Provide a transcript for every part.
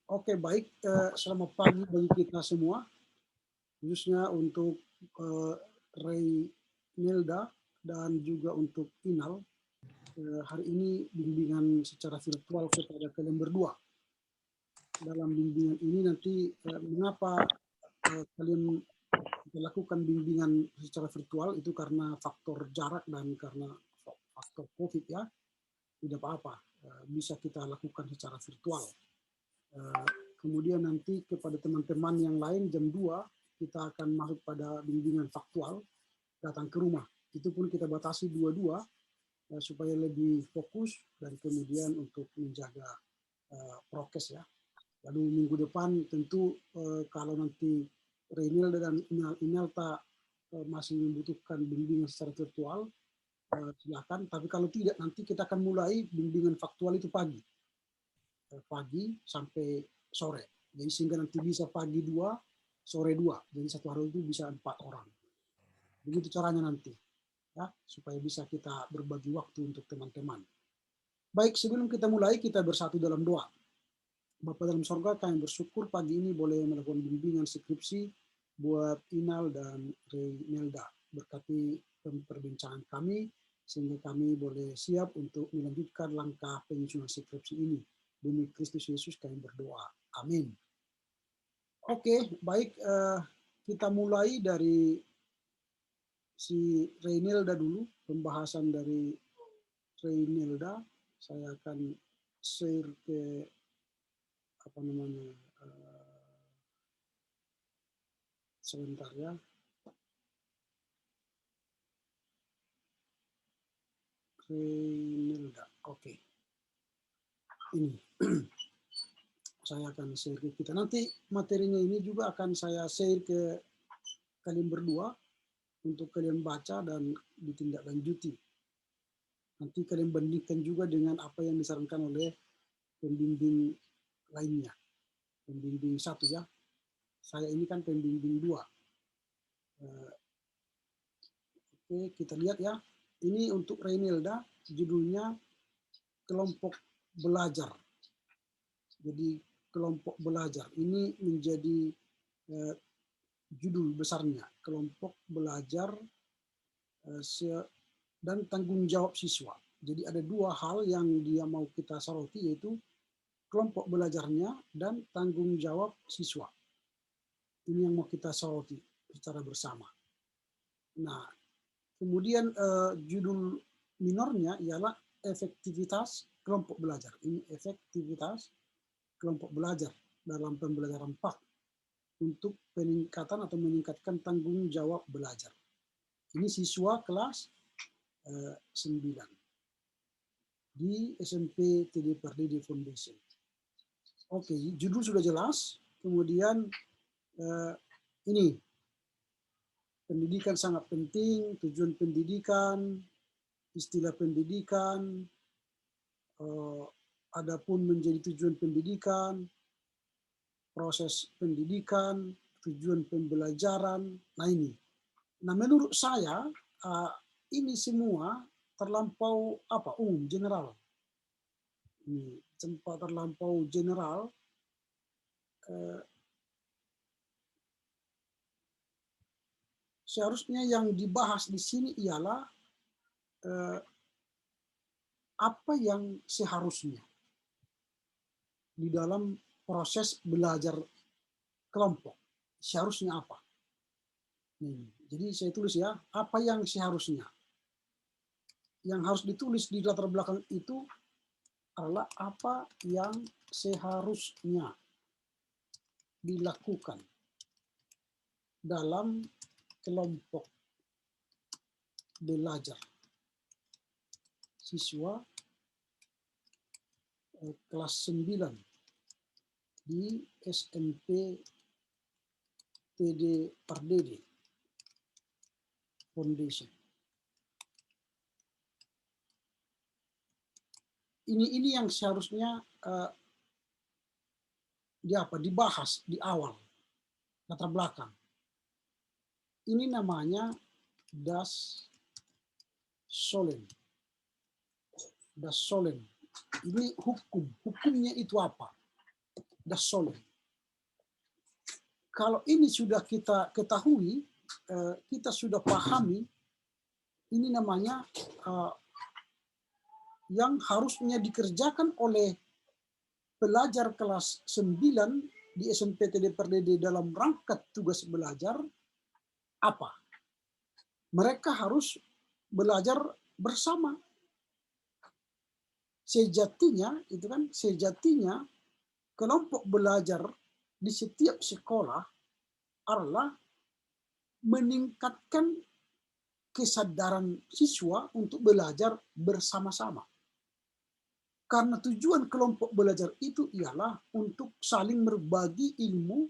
Oke, baik. Selamat pagi bagi kita semua, khususnya untuk Ray Nilda dan juga untuk Inal. Hari ini bimbingan secara virtual kepada kalian berdua. Dalam bimbingan ini nanti mengapa kalian lakukan bimbingan secara virtual itu karena faktor jarak dan karena faktor COVID ya. Tidak apa-apa, bisa kita lakukan secara virtual. Kemudian nanti kepada teman-teman yang lain jam 2 kita akan masuk pada bimbingan faktual, datang ke rumah. Itu pun kita batasi dua-dua supaya lebih fokus dan kemudian untuk menjaga prokes ya. Lalu minggu depan tentu kalau nanti Renil dan Inalta masih membutuhkan bimbingan secara virtual, silakan. Tapi kalau tidak nanti kita akan mulai bimbingan faktual itu pagi sampai sore. Jadi sehingga nanti bisa pagi 2, sore 2. Jadi satu hari itu bisa 4 orang. Begitu caranya nanti. Ya, supaya bisa kita berbagi waktu untuk teman-teman. Baik, sebelum kita mulai, kita bersatu dalam doa. Bapa dalam sorga, kami bersyukur pagi ini boleh melakukan bimbingan skripsi buat Inal dan Renelda. Berkati perbincangan kami, sehingga kami boleh siap untuk melanjutkan langkah penyusunan skripsi ini. Demi Kristus Yesus kami berdoa. Amin. Oke, baik. Kita mulai dari si Reynelda dulu, pembahasan dari Reynelda. Saya akan share ke apa namanya, sebentar ya. Reynelda, oke. Ini saya akan share ke kita. Nanti materinya ini juga akan saya share ke kalian berdua untuk kalian baca dan ditindaklanjuti. Nanti kalian bandingkan juga dengan apa yang disarankan oleh pembimbing lainnya. Pembimbing 1 ya. Saya ini kan pembimbing 2. Oke, kita lihat ya. Ini untuk Renilda, judulnya kelompok belajar. Jadi kelompok belajar ini menjadi judul besarnya, kelompok belajar dan tanggung jawab siswa. Jadi ada dua hal yang dia mau kita soroti, yaitu kelompok belajarnya dan tanggung jawab siswa. Ini yang mau kita soroti secara bersama. Nah, kemudian judul minornya ialah efektivitas kelompok belajar. Ini efektivitas kelompok belajar dalam pembelajaran PAK untuk peningkatan atau meningkatkan tanggung jawab belajar. Ini siswa kelas 9 di SMP TD Pardede Foundation. Oke, judul sudah jelas. Kemudian ini pendidikan sangat penting, tujuan pendidikan, istilah pendidikan, adapun menjadi tujuan pendidikan, proses pendidikan, tujuan pembelajaran. Nah ini. Nah menurut saya ini semua terlampau umum, general. Ini sempat terlampau general. Seharusnya yang dibahas di sini ialah apa yang seharusnya di dalam proses belajar kelompok. Seharusnya apa? Jadi saya tulis ya, apa yang seharusnya. Yang harus ditulis di latar belakang itu adalah apa yang seharusnya dilakukan dalam kelompok belajar siswa kelas 9 di SMP TD Pardede Foundation. Ini yang seharusnya dibahas di awal, latar belakang. Ini namanya Das Solem. Das Solem. Ini hukum. Hukumnya itu apa? das Sollen. Kalau ini sudah kita ketahui, kita sudah pahami, ini namanya yang harusnya dikerjakan oleh pelajar kelas 9 di SMPTD Perdede dalam rangka tugas belajar apa? Mereka harus belajar bersama. Sejatinya, itu kan sejatinya kelompok belajar di setiap sekolah adalah meningkatkan kesadaran siswa untuk belajar bersama-sama. Karena tujuan kelompok belajar itu ialah untuk saling berbagi ilmu,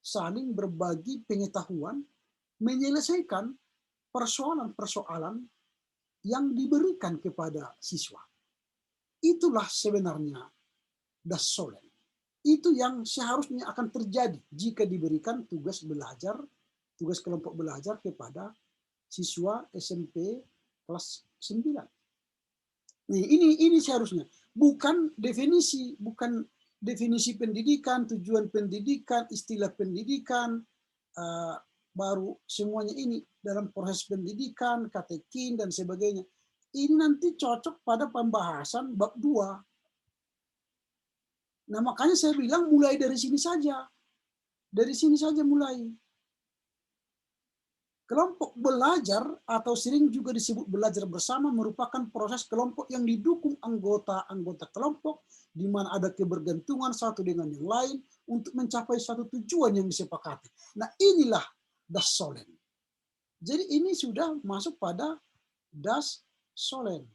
saling berbagi pengetahuan, menyelesaikan persoalan-persoalan yang diberikan kepada siswa. Itulah sebenarnya das Sollen. Itu yang seharusnya akan terjadi jika diberikan tugas belajar, tugas kelompok belajar kepada siswa SMP kelas 9. Nah, ini seharusnya bukan definisi pendidikan, tujuan pendidikan, istilah pendidikan, baru semuanya ini dalam proses pendidikan, katekin dan sebagainya. Ini nanti cocok pada pembahasan bab 2. Nah, makanya saya bilang mulai dari sini saja. Dari sini saja mulai. Kelompok belajar atau sering juga disebut belajar bersama merupakan proses kelompok yang didukung anggota-anggota kelompok di mana ada kebergantungan satu dengan yang lain untuk mencapai satu tujuan yang disepakati. Nah, inilah das Sollen. Jadi ini sudah masuk pada das Sollen.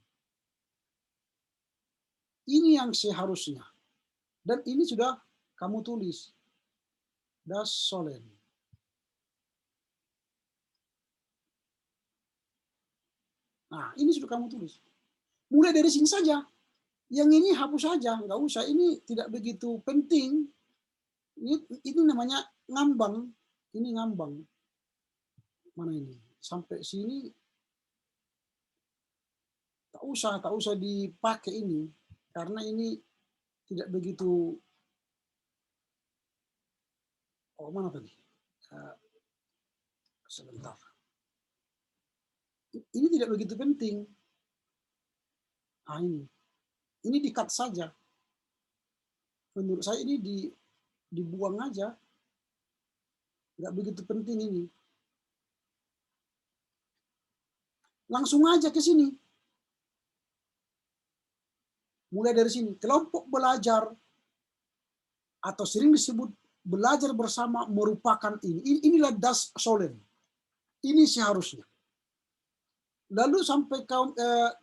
Ini yang seharusnya. Dan ini sudah kamu tulis. Das Sollen. Nah, ini sudah kamu tulis. Mulai dari sini saja. Yang ini hapus saja, nggak usah. Ini tidak begitu penting. Ini namanya ngambang. Ini ngambang. Mana ini? Sampai sini tak usah dipakai ini. Karena ini tidak begitu. Oh, mana tadi? Sebentar. Ini tidak begitu penting. Nah, ini di-cut saja. Menurut saya ini dibuang aja. Nggak begitu penting ini. Langsung aja ke sini. Mulai dari sini. Kelompok belajar atau sering disebut belajar bersama merupakan ini. Inilah das Sollen. Ini seharusnya. Lalu sampai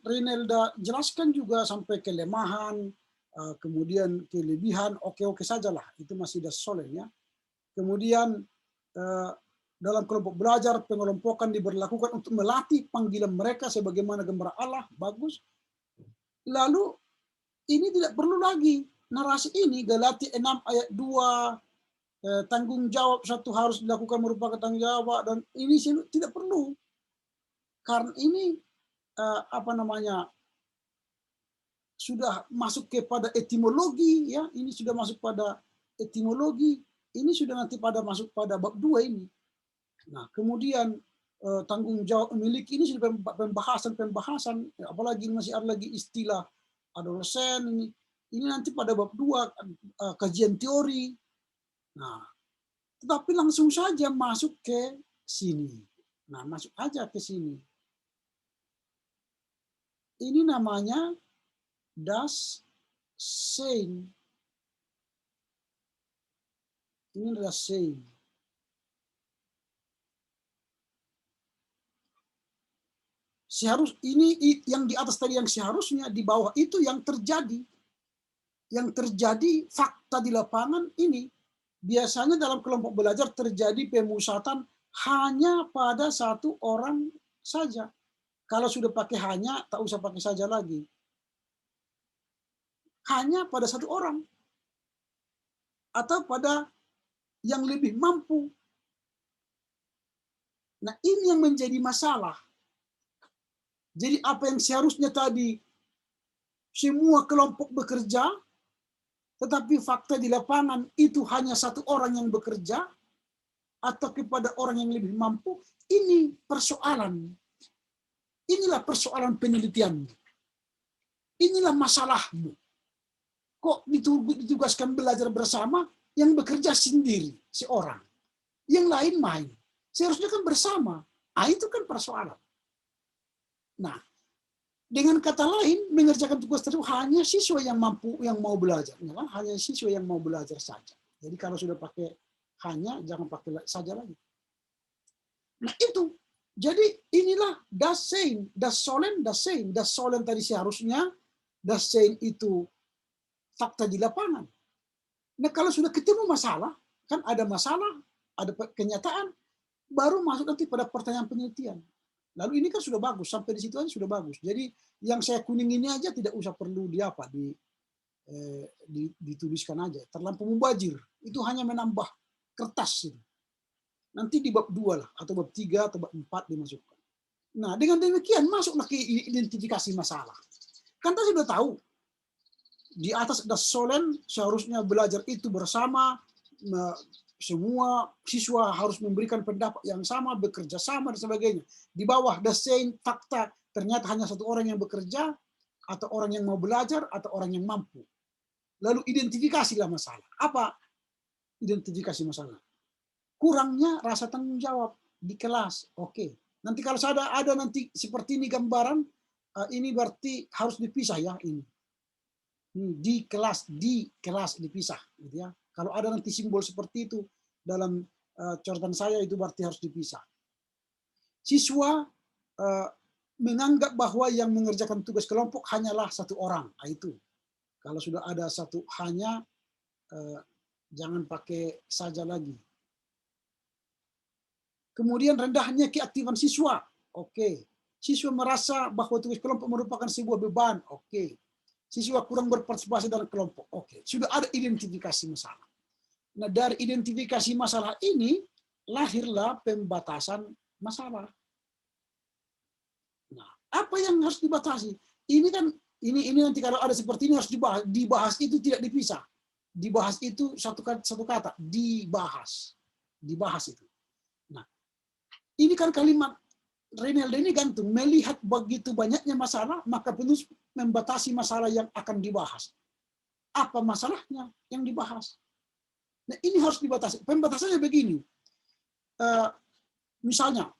Renelda jelaskan juga sampai kelemahan, kemudian kelebihan, oke sajalah. Itu masih das Sollen ya. Kemudian dalam kelompok belajar pengelompokan diberlakukan untuk melatih panggilan mereka sebagaimana gambar Allah, bagus. Lalu ini tidak perlu lagi narasi ini Galatia 6 ayat 2 tanggung jawab satu harus dilakukan merupakan tanggung jawab dan ini tidak perlu karena ini sudah masuk kepada etimologi ya, ini sudah masuk pada etimologi, ini sudah nanti masuk pada bab 2 ini. Nah, kemudian tanggung jawab memiliki ini sudah pembahasan, apalagi masih ada lagi istilah adolesen ini nanti pada bab 2 kajian teori. Nah, tetapi langsung saja masuk ke sini. Nah, masuk aja ke sini. Ini namanya das Sein. Ini adalah Sein. Ini yang di atas tadi yang seharusnya, di bawah itu yang terjadi. Yang terjadi fakta di lapangan ini. Biasanya dalam kelompok belajar terjadi pemusatan hanya pada satu orang saja. Kalau sudah pakai hanya, tak usah pakai saja lagi. Hanya pada satu orang. Atau pada yang lebih mampu. Nah, ini yang menjadi masalah. Jadi apa yang seharusnya tadi semua kelompok bekerja, Tetapi fakta di lapangan itu hanya satu orang yang bekerja atau kepada orang yang lebih mampu, ini persoalan. Inilah persoalan penelitian. Inilah masalahmu. Kok ditugaskan belajar bersama, yang bekerja sendiri, seorang. Yang lain main. Seharusnya kan bersama. Itu kan persoalan. Nah, dengan kata lain, mengerjakan tugas tersebut hanya siswa yang mampu, yang mau belajar. Hanya siswa yang mau belajar saja. Jadi kalau sudah pakai hanya, jangan pakai saja lagi. Nah itu, jadi inilah das Sein, das Sollen, das Sein. Das Sollen tadi seharusnya, das Sein itu fakta di lapangan. Nah kalau sudah ketemu masalah, kan ada masalah, ada kenyataan, baru masuk nanti pada pertanyaan penelitian. Lalu ini kan sudah bagus, sampai di situ aja sudah bagus. Jadi yang saya kuning ini aja tidak usah perlu dituliskan aja. Terlampau mubazir, itu hanya menambah kertas. Nanti di bab 2 lah, atau bab 3 atau bab 4 dimasukkan. Nah dengan demikian masuklah ke identifikasi masalah. Kan kita sudah tahu, di atas das Sollen seharusnya belajar itu bersama, semua siswa harus memberikan pendapat yang sama, bekerja sama, dan sebagainya. Di bawah das Sein, fakta, ternyata hanya satu orang yang bekerja, atau orang yang mau belajar, atau orang yang mampu. Lalu identifikasilah masalah. Apa identifikasi masalah? Kurangnya rasa tanggung jawab di kelas. Oke. Nanti kalau ada nanti seperti ini gambaran, ini berarti harus dipisah ya ini. Di kelas dipisah gitu ya. Kalau ada nanti simbol seperti itu dalam coretan saya, itu berarti harus dipisah. Siswa menganggap bahwa yang mengerjakan tugas kelompok hanyalah satu orang. Itu kalau sudah ada satu hanya, jangan pakai saja lagi. Kemudian rendahnya keaktifan siswa. Oke. Siswa merasa bahwa tugas kelompok merupakan sebuah beban. Oke. Siswa kurang berpartisipasi dalam kelompok. Oke, sudah ada identifikasi masalah. Nah, dari identifikasi masalah ini lahirlah pembatasan masalah. Nah, apa yang harus dibatasi? Ini kan ini nanti kalau ada seperti ini harus dibahas. Dibahas itu tidak dipisah. Dibahas itu satu kata, dibahas. Dibahas itu. Nah, ini kan kalimat Renelde ini gantung, melihat begitu banyaknya masalah, maka penulis membatasi masalah yang akan dibahas. Apa masalahnya yang dibahas? Nah, ini harus dibatasi. Pembatasannya begini. Misalnya,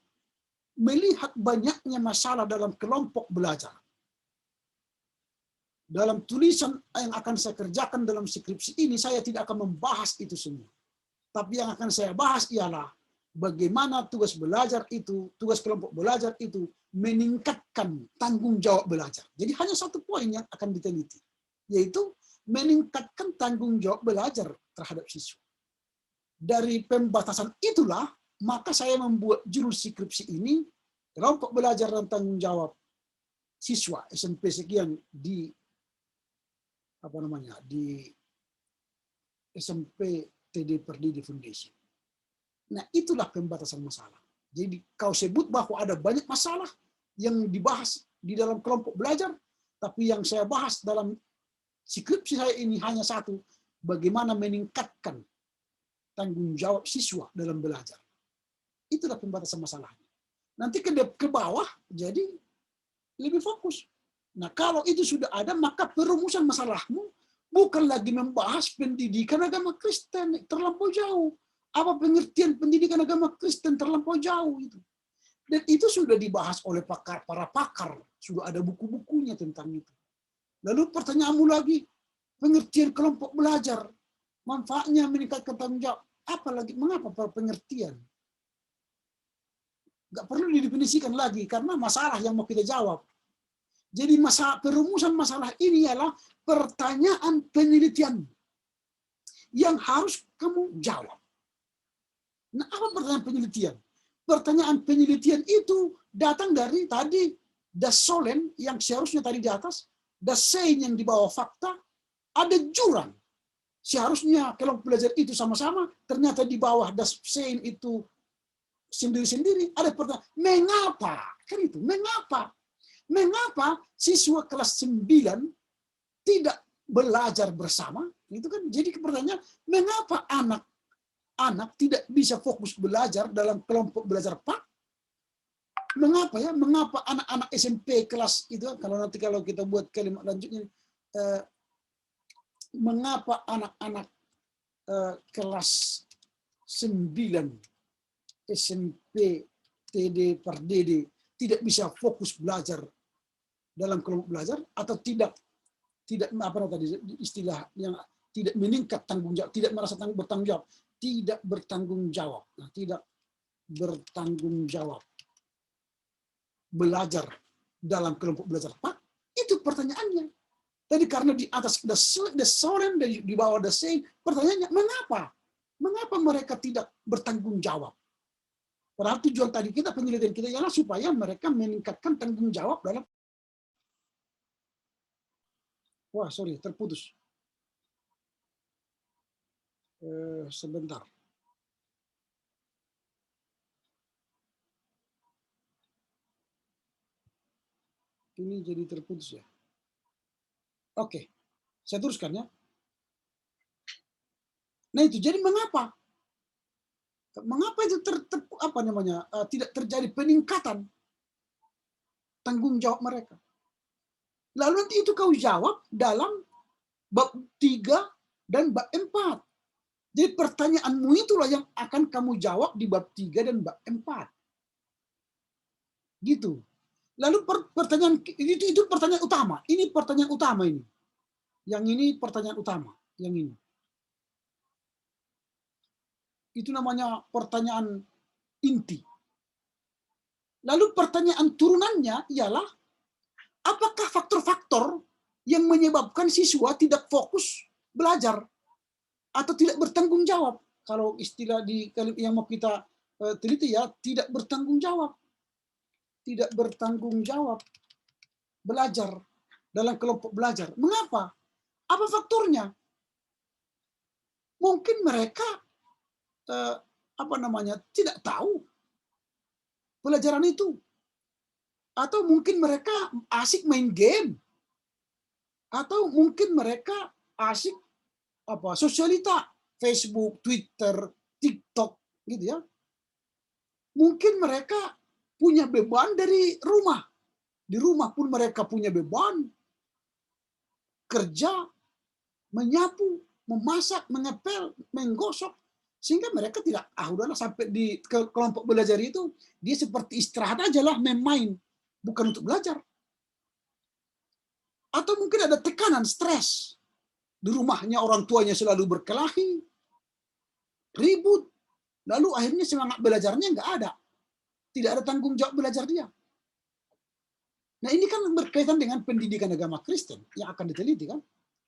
melihat banyaknya masalah dalam kelompok belajar. Dalam tulisan yang akan saya kerjakan dalam skripsi ini, saya tidak akan membahas itu semua. Tapi yang akan saya bahas ialah bagaimana tugas kelompok belajar itu meningkatkan tanggung jawab belajar. Jadi hanya satu poin yang akan diteliti, yaitu meningkatkan tanggung jawab belajar terhadap siswa. Dari pembatasan itulah, maka saya membuat judul skripsi ini, kelompok belajar dan tanggung jawab siswa SMP sekian di SMP TD Perdidi Foundation. Nah, itulah pembatasan masalah. Jadi kau sebut bahwa ada banyak masalah yang dibahas di dalam kelompok belajar, tapi yang saya bahas dalam skripsi saya ini hanya satu, bagaimana meningkatkan tanggung jawab siswa dalam belajar. Itulah pembatasan masalahnya. Nanti ke bawah jadi lebih fokus. Nah, kalau itu sudah ada, maka perumusan masalahmu bukan lagi membahas pendidikan agama Kristen, terlampau jauh. Apa pengertian pendidikan agama Kristen terlampau jauh itu. Dan itu sudah dibahas oleh para pakar, sudah ada buku-bukunya tentang itu. Lalu pertanyaanmu lagi, pengertian kelompok belajar, manfaatnya meningkatkan tanggung jawab. Apalagi, mengapa pengertian? Nggak perlu didefinisikan lagi, karena masalah yang mau kita jawab. Jadi perumusan masalah ini ialah pertanyaan penelitian yang harus kamu jawab. Nah, apa pertanyaan penelitian? Pertanyaan penelitian itu datang dari tadi das Sollen yang seharusnya tadi di atas, das Sein yang di bawah fakta, ada jurang. Seharusnya kelompok belajar itu sama-sama, ternyata di bawah das Sein itu sendiri-sendiri. Ada pertanyaan, mengapa? Kan itu, mengapa? Mengapa siswa kelas 9 tidak belajar bersama. Itu kan jadi pertanyaan, mengapa anak-anak tidak bisa fokus belajar dalam kelompok belajar Pak? Mengapa ya? Mengapa anak-anak SMP kelas itu, kalau kita buat kalimat lanjutnya, mengapa anak-anak kelas 9 SMP TD per DD tidak bisa fokus belajar dalam kelompok belajar, atau tidak apa tadi istilah yang tidak meningkat tanggung jawab, tidak merasa bertanggung jawab, tidak bertanggung jawab. Nah, tidak bertanggung jawab belajar dalam kelompok belajar Pak, itu pertanyaannya. Tadi karena di atas the solemn, di bawah the saying, pertanyaannya mengapa? Mengapa mereka tidak bertanggung jawab? Padahal tujuan tadi kita, penelitian kita ialah supaya mereka meningkatkan tanggung jawab dalam. Wah, sorry, terputus. Sebentar. Ini jadi terputus ya. Oke, saya teruskan ya. Nah itu, jadi mengapa? Mengapa itu tidak terjadi peningkatan tanggung jawab mereka? Lalu nanti itu kau jawab dalam bab 3 dan bab 4. Jadi pertanyaanmu itulah yang akan kamu jawab di bab 3 dan bab 4. Gitu. Lalu pertanyaan itu pertanyaan utama. Ini pertanyaan utama ini. Yang ini pertanyaan utama, yang ini. Itu namanya pertanyaan inti. Lalu pertanyaan turunannya ialah, apakah faktor-faktor yang menyebabkan siswa tidak fokus belajar atau tidak bertanggung jawab? Kalau istilah yang mau kita teliti ya, tidak bertanggung jawab. Tidak bertanggung jawab belajar dalam kelompok belajar. Mengapa? Apa faktornya? Mungkin mereka tidak tahu pelajaran itu, atau mungkin mereka asik main game, atau mungkin mereka asik sosialita, Facebook, Twitter, TikTok, gitu ya. Mungkin mereka punya beban dari rumah. Di rumah pun mereka punya beban kerja, menyapu, memasak, mengepel, menggosok, sehingga mereka tidak, udahlah sampai di kelompok belajar itu dia seperti istirahat aja lah, main-main, bukan untuk belajar. Atau mungkin ada tekanan, stres. Di rumahnya orang tuanya selalu berkelahi, ribut, lalu akhirnya semangat belajarnya nggak ada. Tidak ada tanggung jawab belajar dia. Nah ini kan berkaitan dengan pendidikan agama Kristen yang akan diteliti kan.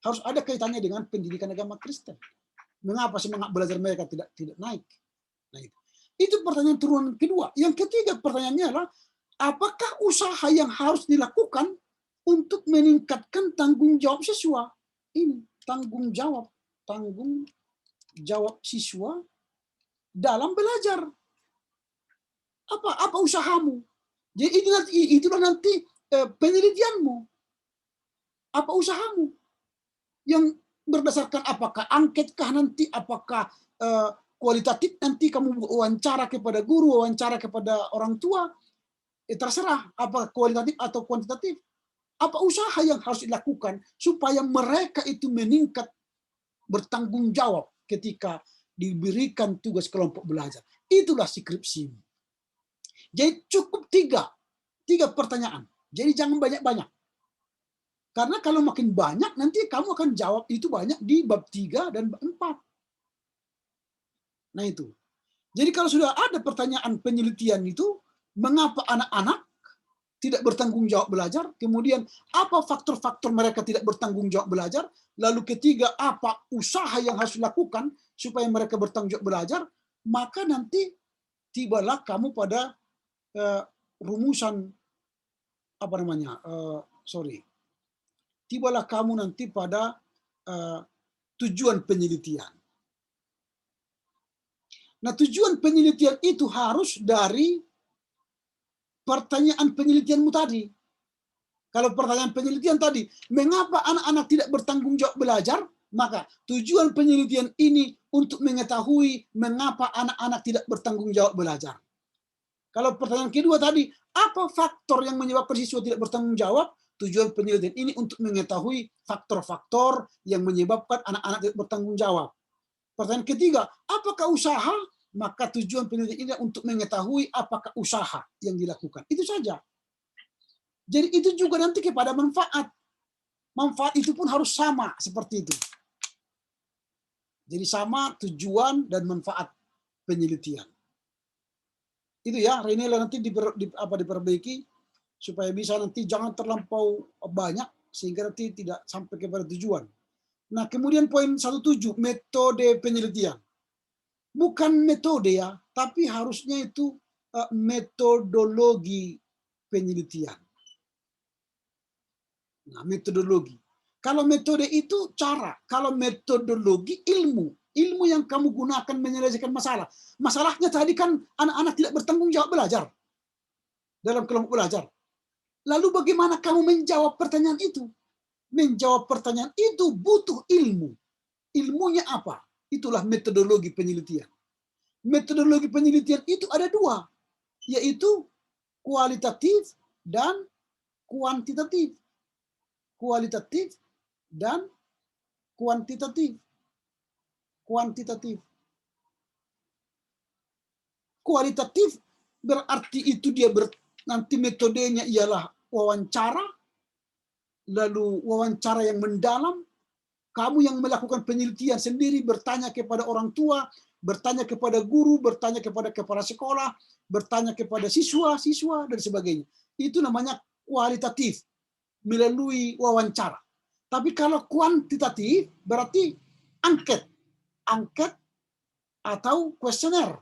Harus ada kaitannya dengan pendidikan agama Kristen. Mengapa semangat belajar mereka tidak naik? Nah, itu pertanyaan turunan kedua. Yang ketiga pertanyaannya adalah, apakah usaha yang harus dilakukan untuk meningkatkan tanggung jawab siswa? Ini tanggung jawab siswa dalam belajar. Apa usahamu? Jadi itulah nanti penelitianmu. Apa usahamu? Yang berdasarkan apakah angketkah nanti, apakah kualitatif nanti kamu wawancara kepada guru, wawancara kepada orang tua, terserah apa kualitatif atau kuantitatif. Apa usaha yang harus dilakukan supaya mereka itu meningkat bertanggung jawab ketika diberikan tugas kelompok belajar. Itulah skripsi. Jadi cukup tiga pertanyaan. Jadi jangan banyak-banyak. Karena kalau makin banyak, nanti kamu akan jawab itu banyak di bab 3 dan bab 4. Nah itu. Jadi kalau sudah ada pertanyaan penelitian itu, mengapa anak-anak tidak bertanggung jawab belajar, kemudian apa faktor-faktor mereka tidak bertanggung jawab belajar, lalu ketiga, apa usaha yang harus dilakukan supaya mereka bertanggung jawab belajar, maka nanti tibalah kamu pada rumusan, tibalah kamu nanti pada tujuan penelitian. Nah, tujuan penelitian itu harus dari pertanyaan penelitianmu tadi. Kalau pertanyaan penelitian tadi, mengapa anak-anak tidak bertanggung jawab belajar? Maka tujuan penelitian ini untuk mengetahui mengapa anak-anak tidak bertanggung jawab belajar. Kalau pertanyaan kedua tadi, apa faktor yang menyebabkan siswa tidak bertanggung jawab? Tujuan penelitian ini untuk mengetahui faktor-faktor yang menyebabkan anak-anak tidak bertanggung jawab. Pertanyaan ketiga, apakah usaha? Maka tujuan penelitian ini untuk mengetahui apakah usaha yang dilakukan. Itu saja. Jadi itu juga nanti kepada manfaat. Manfaat itu pun harus sama seperti itu. Jadi sama tujuan dan manfaat penelitian. Itu ya, Renela nanti diperbaiki supaya bisa nanti jangan terlampau banyak sehingga nanti tidak sampai kepada tujuan. Nah, kemudian poin 17, metode penelitian. Bukan metode ya, tapi harusnya itu metodologi penelitian. Nah, metodologi. Kalau metode itu cara, kalau metodologi ilmu. Ilmu yang kamu gunakan menyelesaikan masalah. Masalahnya tadi kan anak-anak tidak bertanggung jawab belajar dalam kelompok belajar. Lalu bagaimana kamu menjawab pertanyaan itu? Menjawab pertanyaan itu butuh ilmu. Ilmunya apa? Itulah metodologi penelitian. Metodologi penelitian itu ada dua, yaitu kualitatif dan kuantitatif. Kualitatif dan kuantitatif. Kuantitatif. Kualitatif berarti itu dia nanti metodenya ialah wawancara, lalu wawancara yang mendalam. Kamu yang melakukan penelitian sendiri, bertanya kepada orang tua, bertanya kepada guru, bertanya kepada kepala sekolah, bertanya kepada siswa, dan sebagainya. Itu namanya kualitatif, melalui wawancara. Tapi kalau kuantitatif, berarti angket atau kuesioner.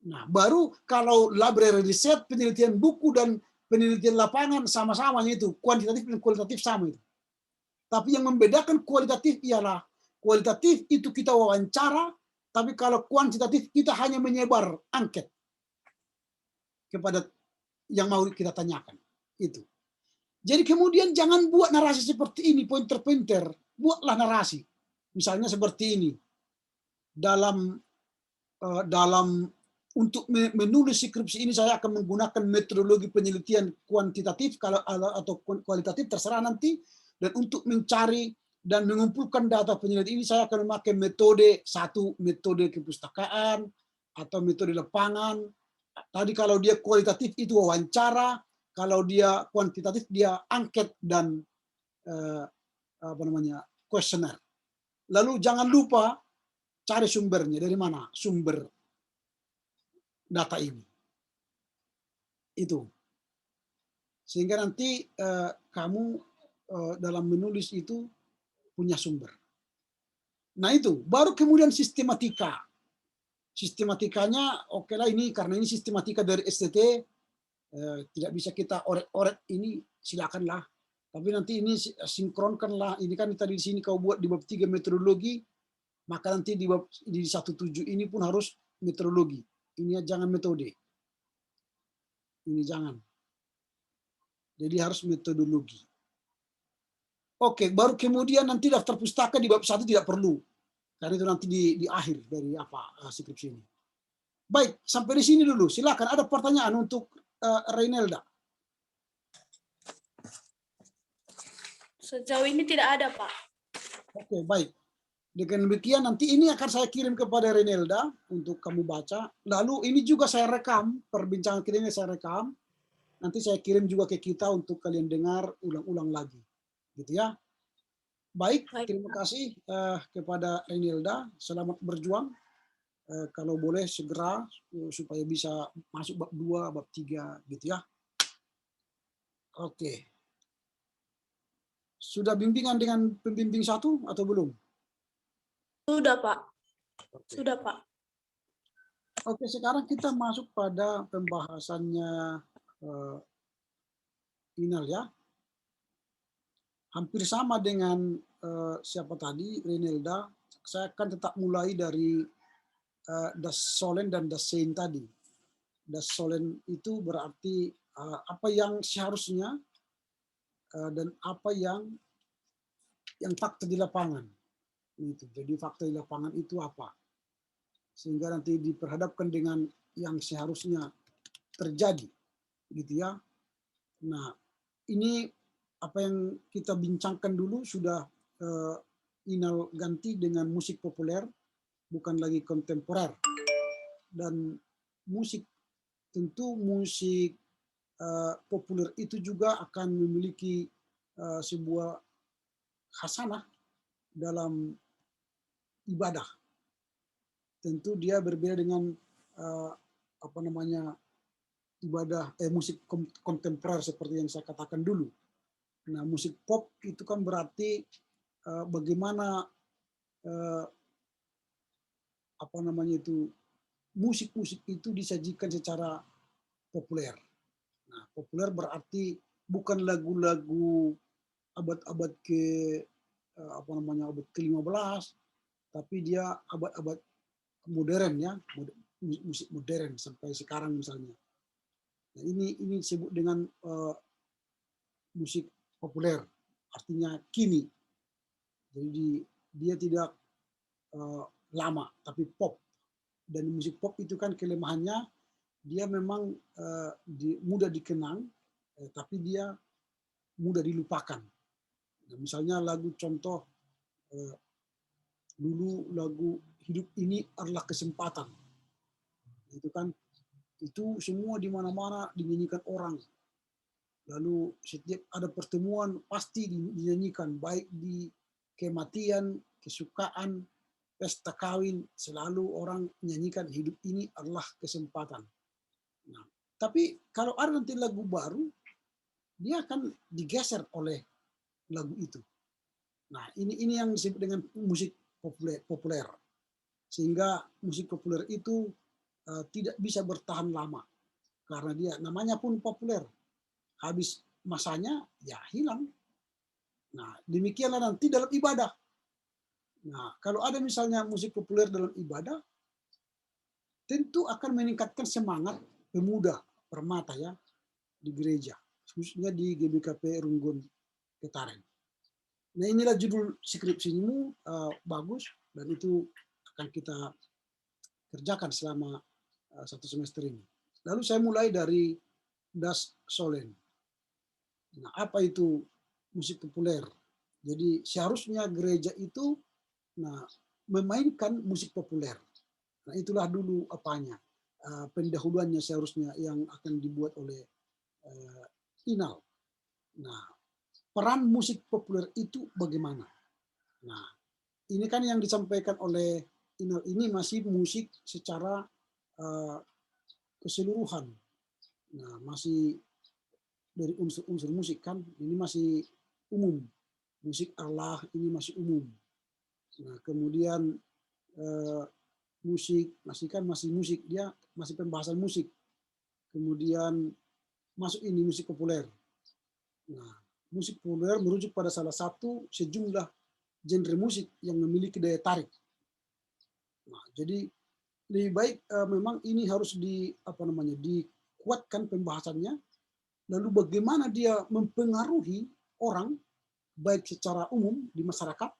Nah, baru kalau library riset, penelitian buku, dan penelitian lapangan sama-sama itu, kuantitatif dan kualitatif sama itu. Tapi yang membedakan kualitatif ialah kualitatif itu kita wawancara, tapi kalau kuantitatif kita hanya menyebar angket kepada yang mau kita tanyakan. Itu. Jadi kemudian jangan buat narasi seperti ini, pointer-pointer. Buatlah narasi. Misalnya seperti ini. Dalam untuk menulis skripsi ini saya akan menggunakan metodologi penelitian kuantitatif atau kualitatif, terserah nanti. Dan untuk mencari dan mengumpulkan data penelitian ini saya akan memakai metode kepustakaan atau metode lapangan. Tadi kalau dia kualitatif itu wawancara, kalau dia kuantitatif dia angket dan kuesioner. Lalu jangan lupa cari sumbernya, dari mana sumber data ini. Itu. Sehingga nanti kamu dalam menulis itu punya sumber. Nah itu, baru kemudian sistematika. Sistematikanya, oke lah ini, karena ini sistematika dari STT, tidak bisa kita oret-oret ini, silakanlah. Tapi nanti ini sinkronkanlah, ini kan tadi di sini kau buat di bab 3 metodologi, maka nanti di bab di 17 ini pun harus metodologi. Ini jangan metode. Ini jangan. Jadi harus metodologi. Oke, baru kemudian nanti daftar pustaka di bab 1 tidak perlu. Karena itu nanti di akhir dari skripsi ini. Baik, sampai di sini dulu. Silakan, ada pertanyaan untuk Reynelda? Sejauh ini tidak ada, Pak. Oke, baik. Dengan demikian nanti ini akan saya kirim kepada Reynelda untuk kamu baca. Lalu ini juga saya rekam, perbincangan kita ini saya rekam. Nanti saya kirim juga ke kita untuk kalian dengar ulang-ulang lagi. Gitu ya. Baik, terima kasih kepada Reynelda. Selamat berjuang. Kalau boleh segera supaya bisa masuk bab 2, bab 3 gitu ya. Oke. Sudah bimbingan dengan pembimbing 1 atau belum? Sudah, Pak. Oke. Sudah, Pak. Oke, sekarang kita masuk pada pembahasannya Inal ya. Hampir sama dengan siapa tadi, Reynelda. Saya akan tetap mulai dari das Solen dan das Sein tadi. Das Solen itu berarti apa yang seharusnya dan apa yang fakta di lapangan. Itu. Jadi fakta di lapangan itu apa? Sehingga nanti diperhadapkan dengan yang seharusnya terjadi, gitu ya. Nah, ini apa yang kita bincangkan dulu sudah Inal ganti dengan musik populer, bukan lagi kontemporer. Dan musik, tentu musik populer itu juga akan memiliki sebuah khasanah dalam ibadah. Tentu dia berbeda dengan apa namanya ibadah musik kontemporer seperti yang saya katakan dulu. Nah, musik pop itu kan berarti bagaimana apa namanya itu musik-musik itu disajikan secara populer. Nah, populer berarti bukan lagu-lagu abad-abad ke apa namanya abad ke-15, tapi dia abad-abad modern ya, musik modern sampai sekarang misalnya. Nah, ini disebut dengan musik populer, artinya kini. Jadi dia tidak lama, tapi pop. Dan musik pop itu kan kelemahannya dia memang mudah dikenang, tapi dia mudah dilupakan. Nah, misalnya lagu contoh dulu lagu Hidup Ini Adalah Kesempatan. Itu kan itu semua di mana-mana dinyanyikan orang. Lalu setiap ada pertemuan pasti dinyanyikan, baik di kematian, kesukaan, pesta kawin, selalu orang menyanyikan Hidup Ini Adalah Kesempatan. Nah, tapi kalau ada nanti lagu baru, dia akan digeser oleh lagu itu. Nah, ini yang disebut dengan musik populer. Sehingga musik populer itu tidak bisa bertahan lama. Karena dia namanya pun populer. Habis masanya, ya hilang. Nah, demikianlah nanti dalam ibadah. Nah, kalau ada misalnya musik populer dalam ibadah, tentu akan meningkatkan semangat pemuda permata ya di gereja, khususnya di GBKP Runggun Ketaren. Nah, inilah judul skripsimu, bagus, dan itu akan kita kerjakan selama 1 semester ini. Lalu saya mulai dari Das Solen. Nah, apa itu musik populer? Jadi seharusnya gereja itu memainkan musik populer. Nah, itulah dulu apanya, pendahuluannya seharusnya yang akan dibuat oleh Inal. Nah, peran musik populer itu bagaimana? Nah, ini kan yang disampaikan oleh Inal ini masih musik secara keseluruhan. Nah, masih dari unsur-unsur musik kan, ini masih umum. Musik Allah ini masih umum. Nah, kemudian musik masih musik, dia masih pembahasan musik. Kemudian masuk ini musik populer. Nah, musik populer merujuk pada salah satu sejumlah genre musik yang memiliki daya tarik. Nah, jadi lebih baik memang ini harus dikuatkan pembahasannya. Lalu bagaimana dia mempengaruhi orang baik secara umum di masyarakat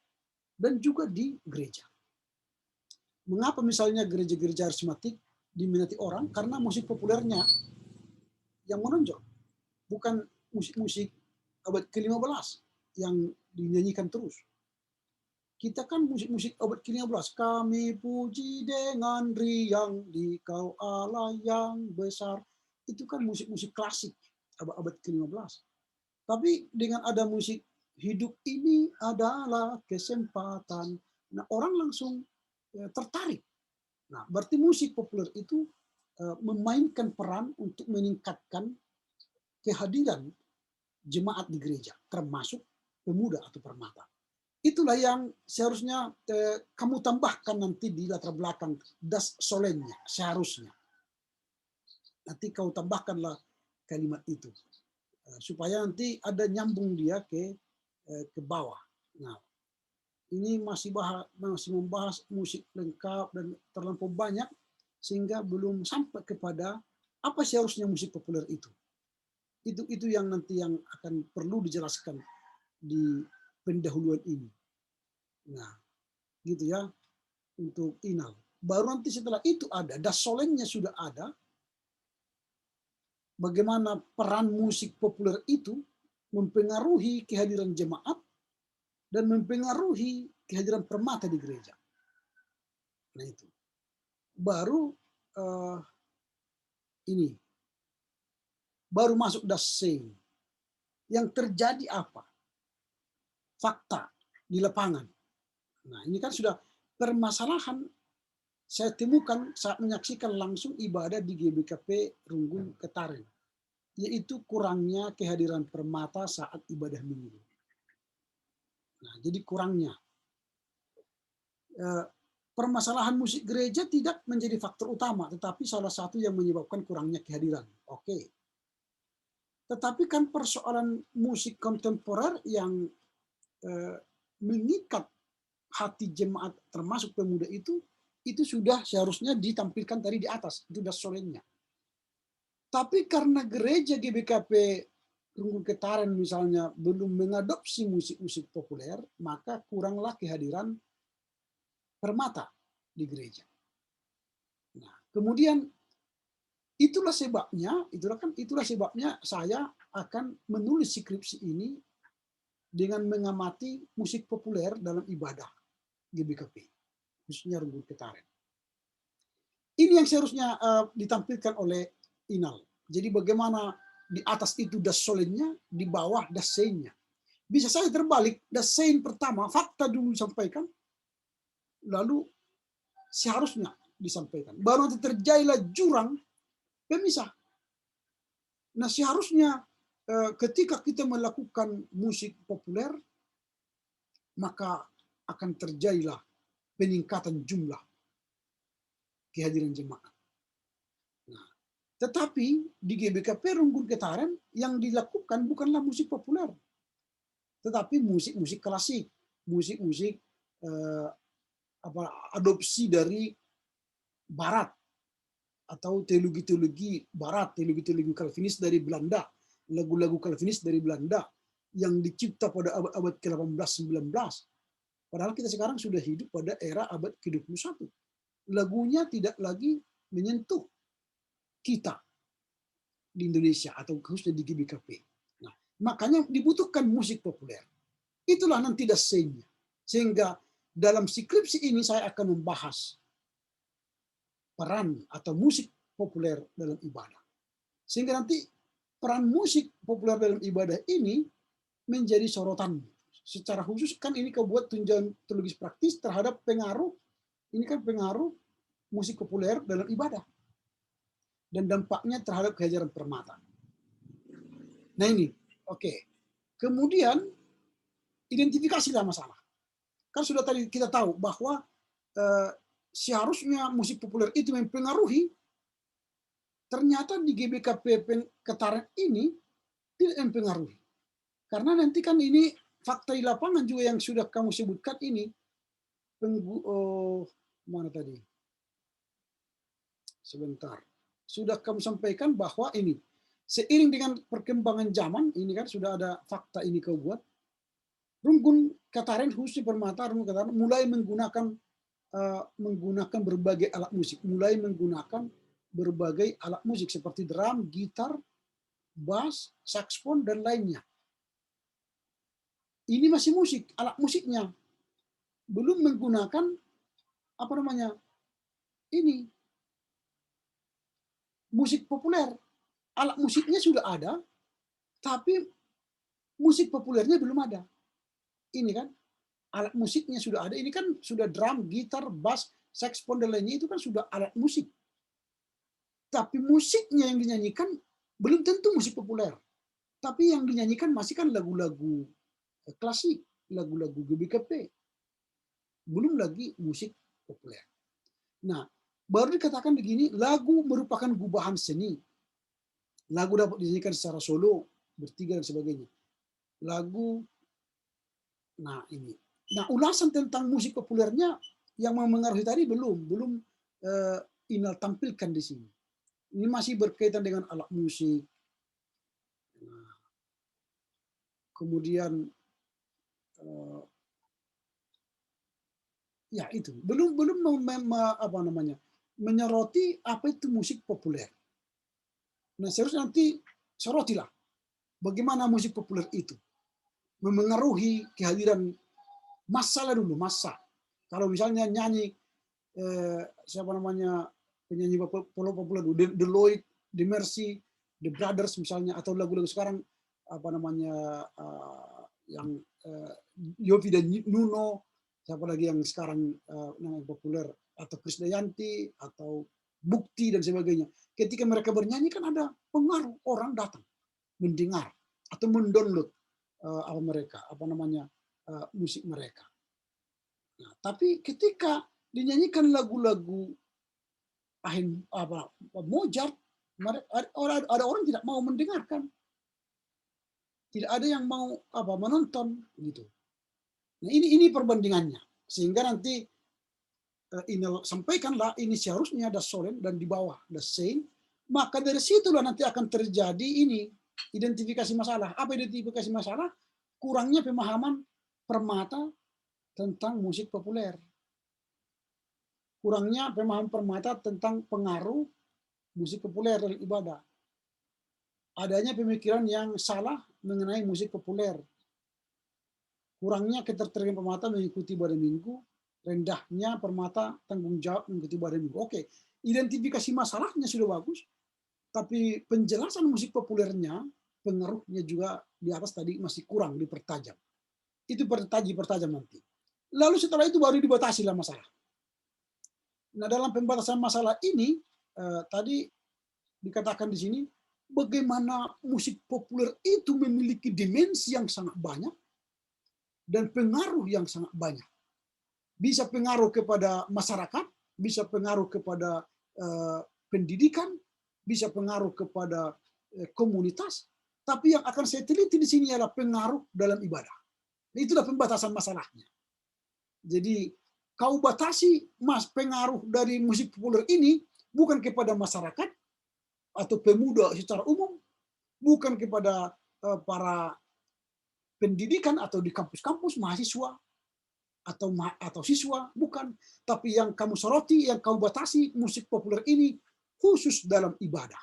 dan juga di gereja. Mengapa misalnya gereja-gereja karismatik diminati orang? Karena musik populernya yang menonjol, bukan musik-musik abad ke-15 yang dinyanyikan terus. Kita kan musik-musik abad ke-15, kami puji dengan riang di Kau Allah yang besar. Itu kan musik-musik klasik abad ke-15. Tapi dengan ada musik Hidup Ini Adalah Kesempatan, nah orang langsung tertarik. Nah, berarti musik populer itu memainkan peran untuk meningkatkan kehadiran jemaat di gereja, termasuk pemuda atau permata. Itulah yang seharusnya kamu tambahkan nanti di latar belakang das solennya, seharusnya. Nanti kau tambahkanlah kalimat itu. Supaya nanti ada nyambung dia ke bawah. Nah, ini masih membahas musik lengkap dan terlampau banyak sehingga belum sampai kepada apa seharusnya musik populer itu. Itu yang nanti yang akan perlu dijelaskan di pendahuluan ini. Nah, gitu ya untuk inal. Baru nanti setelah itu ada dasolennya sudah ada. Bagaimana peran musik populer itu mempengaruhi kehadiran jemaat dan mempengaruhi kehadiran permata di gereja. Nah itu. Baru ini. Baru masuk dasein. Yang terjadi apa? Fakta di lapangan. Nah ini kan sudah permasalahan saya temukan saat menyaksikan langsung ibadah di GBKP Runggun Ketaren. Yaitu kurangnya kehadiran permata saat ibadah minggu. Nah, jadi kurangnya. Permasalahan musik gereja tidak menjadi faktor utama, tetapi salah satu yang menyebabkan kurangnya kehadiran. Oke. Tetapi kan persoalan musik kontemporer yang mengikat hati jemaat termasuk pemuda itu sudah seharusnya ditampilkan tadi di atas, itu dasolennya. Tapi karena gereja GBKP Runggun Ketaren misalnya belum mengadopsi musik-musik populer, maka kuranglah kehadiran permata di gereja. Nah, kemudian itulah sebabnya saya akan menulis skripsi ini dengan mengamati musik populer dalam ibadah GBKP, khususnya Runggun Ketaren. Ini yang seharusnya ditampilkan oleh Inal. Jadi bagaimana di atas itu dasolennya, di bawah daseinnya. Bisa saja terbalik, dasein pertama, fakta dulu disampaikan, lalu seharusnya disampaikan. Baru nanti terjadilah jurang pemisah. Nah seharusnya ketika kita melakukan musik populer, maka akan terjadilah peningkatan jumlah kehadiran jemaat. Nah, tetapi di GBKP Runggun Ketaren yang dilakukan bukanlah musik populer, tetapi musik-musik klasik, musik-musik adopsi dari Barat atau teologi-teologi Barat, teologi-teologi Calvinis dari Belanda, lagu-lagu Calvinis dari Belanda yang dicipta pada abad ke-18-19. Padahal kita sekarang sudah hidup pada era abad ke-21. Lagunya tidak lagi menyentuh kita di Indonesia atau khususnya di GBKP. Nah, makanya dibutuhkan musik populer. Itulah nanti dasarnya. Sehingga dalam skripsi ini saya akan membahas peran atau musik populer dalam ibadah. Sehingga nanti peran musik populer dalam ibadah ini menjadi sorotan. Secara khusus kan ini kebuat tunjangan teologis praktis terhadap pengaruh, ini kan pengaruh musik populer dalam ibadah. Dan dampaknya terhadap kehadiran permata. Nah ini, oke. Kemudian identifikasilah masalah. Kan sudah tadi kita tahu bahwa seharusnya musik populer itu mempengaruhi, ternyata di GBKP Ketaren ini tidak mempengaruhi. Karena nanti kan ini fakta di lapangan juga yang sudah kamu sebutkan ini. Mana tadi? Sebentar. Sudah kamu sampaikan bahwa ini seiring dengan perkembangan zaman, ini kan sudah ada fakta ini kau buat. Runggun Ketaren khususnya permata Runggun Ketaren mulai menggunakan berbagai alat musik, seperti drum, gitar, bass, saxophone dan lainnya. Ini masih musik, alat musiknya. Belum menggunakan ini musik populer. Alat musiknya sudah ada, tapi musik populernya belum ada. Ini kan alat musiknya sudah ada. Ini kan sudah drum, gitar, bass, saxophone dan lainnya, itu kan sudah alat musik. Tapi musiknya yang dinyanyikan belum tentu musik populer. Tapi yang dinyanyikan masih kan lagu-lagu klasik, lagu-lagu GBKP. Belum lagi musik populer. Nah, baru dikatakan begini, lagu merupakan gubahan seni. Lagu dapat dinyanyikan secara solo, bertiga dan sebagainya. Nah ini. Nah, ulasan tentang musik populernya yang memengaruhi tadi belum Inal tampilkan di sini. Ini masih berkaitan dengan alat musik, kemudian ya itu belum apa namanya menyoroti apa itu musik populer. Nah seharusnya nanti sorotilah bagaimana musik populer itu memengaruhi kehadiran masalah dulu masa. Kalau misalnya nyanyi siapa namanya penyanyi populer The Lloyd, The Mercy, The Brothers misalnya, atau lagu-lagu sekarang apa namanya yang Yovie dan Nuno, siapa lagi yang sekarang yang populer, atau Krisdayanti atau Bukti dan sebagainya. Ketika mereka bernyanyi kan ada pengaruh orang datang mendengar atau mendownload apa namanya musik mereka. Nah, tapi ketika dinyanyikan lagu-lagu Mozart, ada orang tidak mau mendengarkan, tidak ada yang mau menonton gitu. Nah ini perbandingannya, sehingga nanti ini sampaikanlah ini seharusnya das Solen dan di bawah das Sein, maka dari situlah nanti akan terjadi ini identifikasi masalah. Apa identifikasi masalah? Kurangnya pemahaman Permata tentang musik populer. Kurangnya pemahaman Permata tentang pengaruh musik populer dalam ibadah. Adanya pemikiran yang salah mengenai musik populer. Kurangnya ketertarikan Permata mengikuti ibadah minggu, rendahnya Permata tanggung jawab mengikuti ibadah minggu. Oke, identifikasi masalahnya sudah bagus, tapi penjelasan musik populernya, pengaruhnya juga di atas tadi masih kurang dipertajam. Itu pertajam nanti. Lalu setelah itu baru dibatasilah masalah. Nah, dalam pembatasan masalah ini tadi dikatakan di sini bagaimana musik populer itu memiliki dimensi yang sangat banyak dan pengaruh yang sangat banyak. Bisa pengaruh kepada masyarakat, bisa pengaruh kepada pendidikan, bisa pengaruh kepada komunitas, tapi yang akan saya teliti di sini adalah pengaruh dalam ibadah. Itulah pembatasan masalahnya. Jadi kau batasi pengaruh dari musik populer ini bukan kepada masyarakat atau pemuda secara umum, bukan kepada para pendidikan atau di kampus-kampus mahasiswa atau siswa, bukan. Tapi yang kamu soroti, yang kamu batasi musik populer ini khusus dalam ibadah.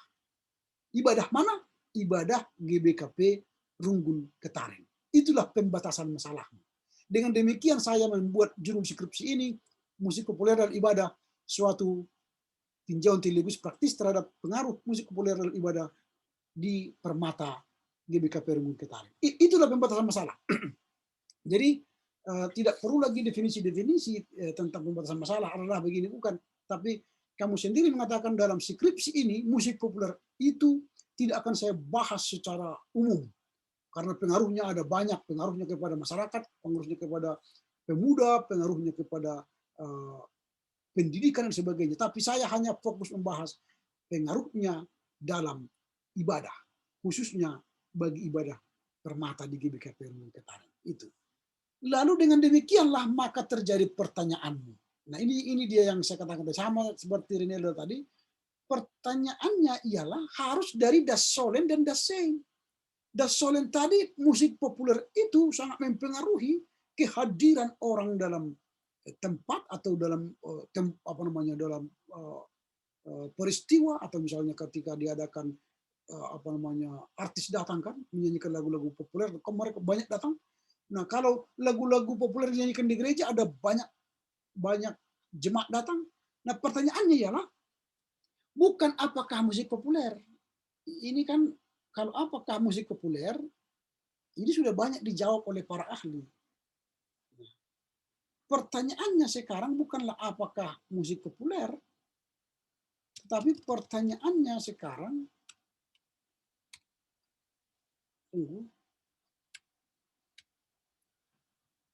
Ibadah mana? Ibadah GBKP Runggun Ketaren. Itulah pembatasan masalahnya. Dengan demikian saya membuat judul skripsi ini, musik populer dan ibadah, suatu tinjauan teologis praktis terhadap pengaruh musik populer dalam ibadah di Permata GBKP Runggun Ketaren. Itulah pembatasan masalah. Jadi tidak perlu lagi definisi-definisi tentang pembatasan masalah adalah begini, bukan. Tapi kamu sendiri mengatakan dalam skripsi ini musik populer itu tidak akan saya bahas secara umum. Karena pengaruhnya ada banyak, pengaruhnya kepada masyarakat, pengaruhnya kepada pemuda, pengaruhnya kepada pendidikan dan sebagainya. Tapi saya hanya fokus membahas pengaruhnya dalam ibadah, khususnya bagi ibadah Permata di GBKP Runggun Ketaren. Itu. Lalu dengan demikianlah maka terjadi pertanyaanmu. Nah ini dia yang saya katakan sama seperti Rinaldo tadi. Pertanyaannya ialah harus dari das Solen dan das Sein. Das Solen tadi musik populer itu sangat mempengaruhi kehadiran orang dalam tempat atau dalam dalam peristiwa, atau misalnya ketika diadakan artis datang kan menyanyikan lagu-lagu populer, mereka banyak datang. Nah, kalau lagu-lagu populer dinyanyikan di gereja ada banyak jemaat datang. Nah, pertanyaannya ialah bukan apakah musik populer. Ini kan kalau apakah musik populer ini sudah banyak dijawab oleh para ahli. Pertanyaannya sekarang bukanlah apakah musik populer, tetapi pertanyaannya sekarang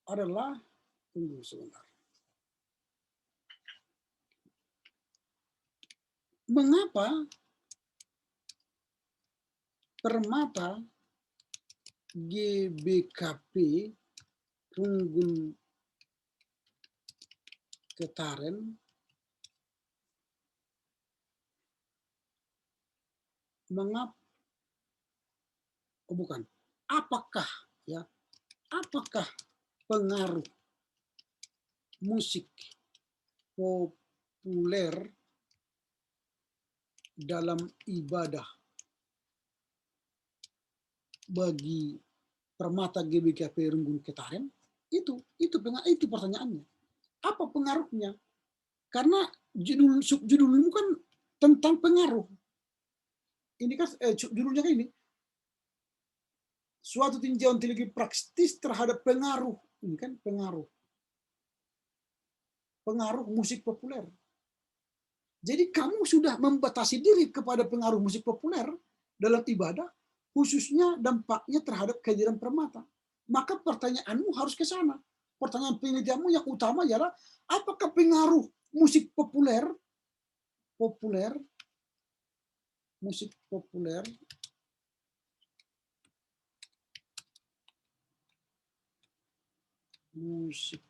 adalah tunggu sebentar. Mengapa Permata GBKP Runggun Ketaren apakah ya, apakah pengaruh musik populer dalam ibadah bagi Permata GBKP Runggun Ketaren? Itu pertanyaannya. Apa pengaruhnya? Karena subjudul ini kan tentang pengaruh. Ini kan judulnya kan ini, suatu tinjauan teologi praktis terhadap pengaruh. Ini kan pengaruh musik populer. Jadi kamu sudah membatasi diri kepada pengaruh musik populer dalam ibadah, khususnya dampaknya terhadap kehadiran Permata. Maka pertanyaanmu harus ke sana. Pertanyaan penelitianmu yang utama ialah apakah pengaruh musik populer musik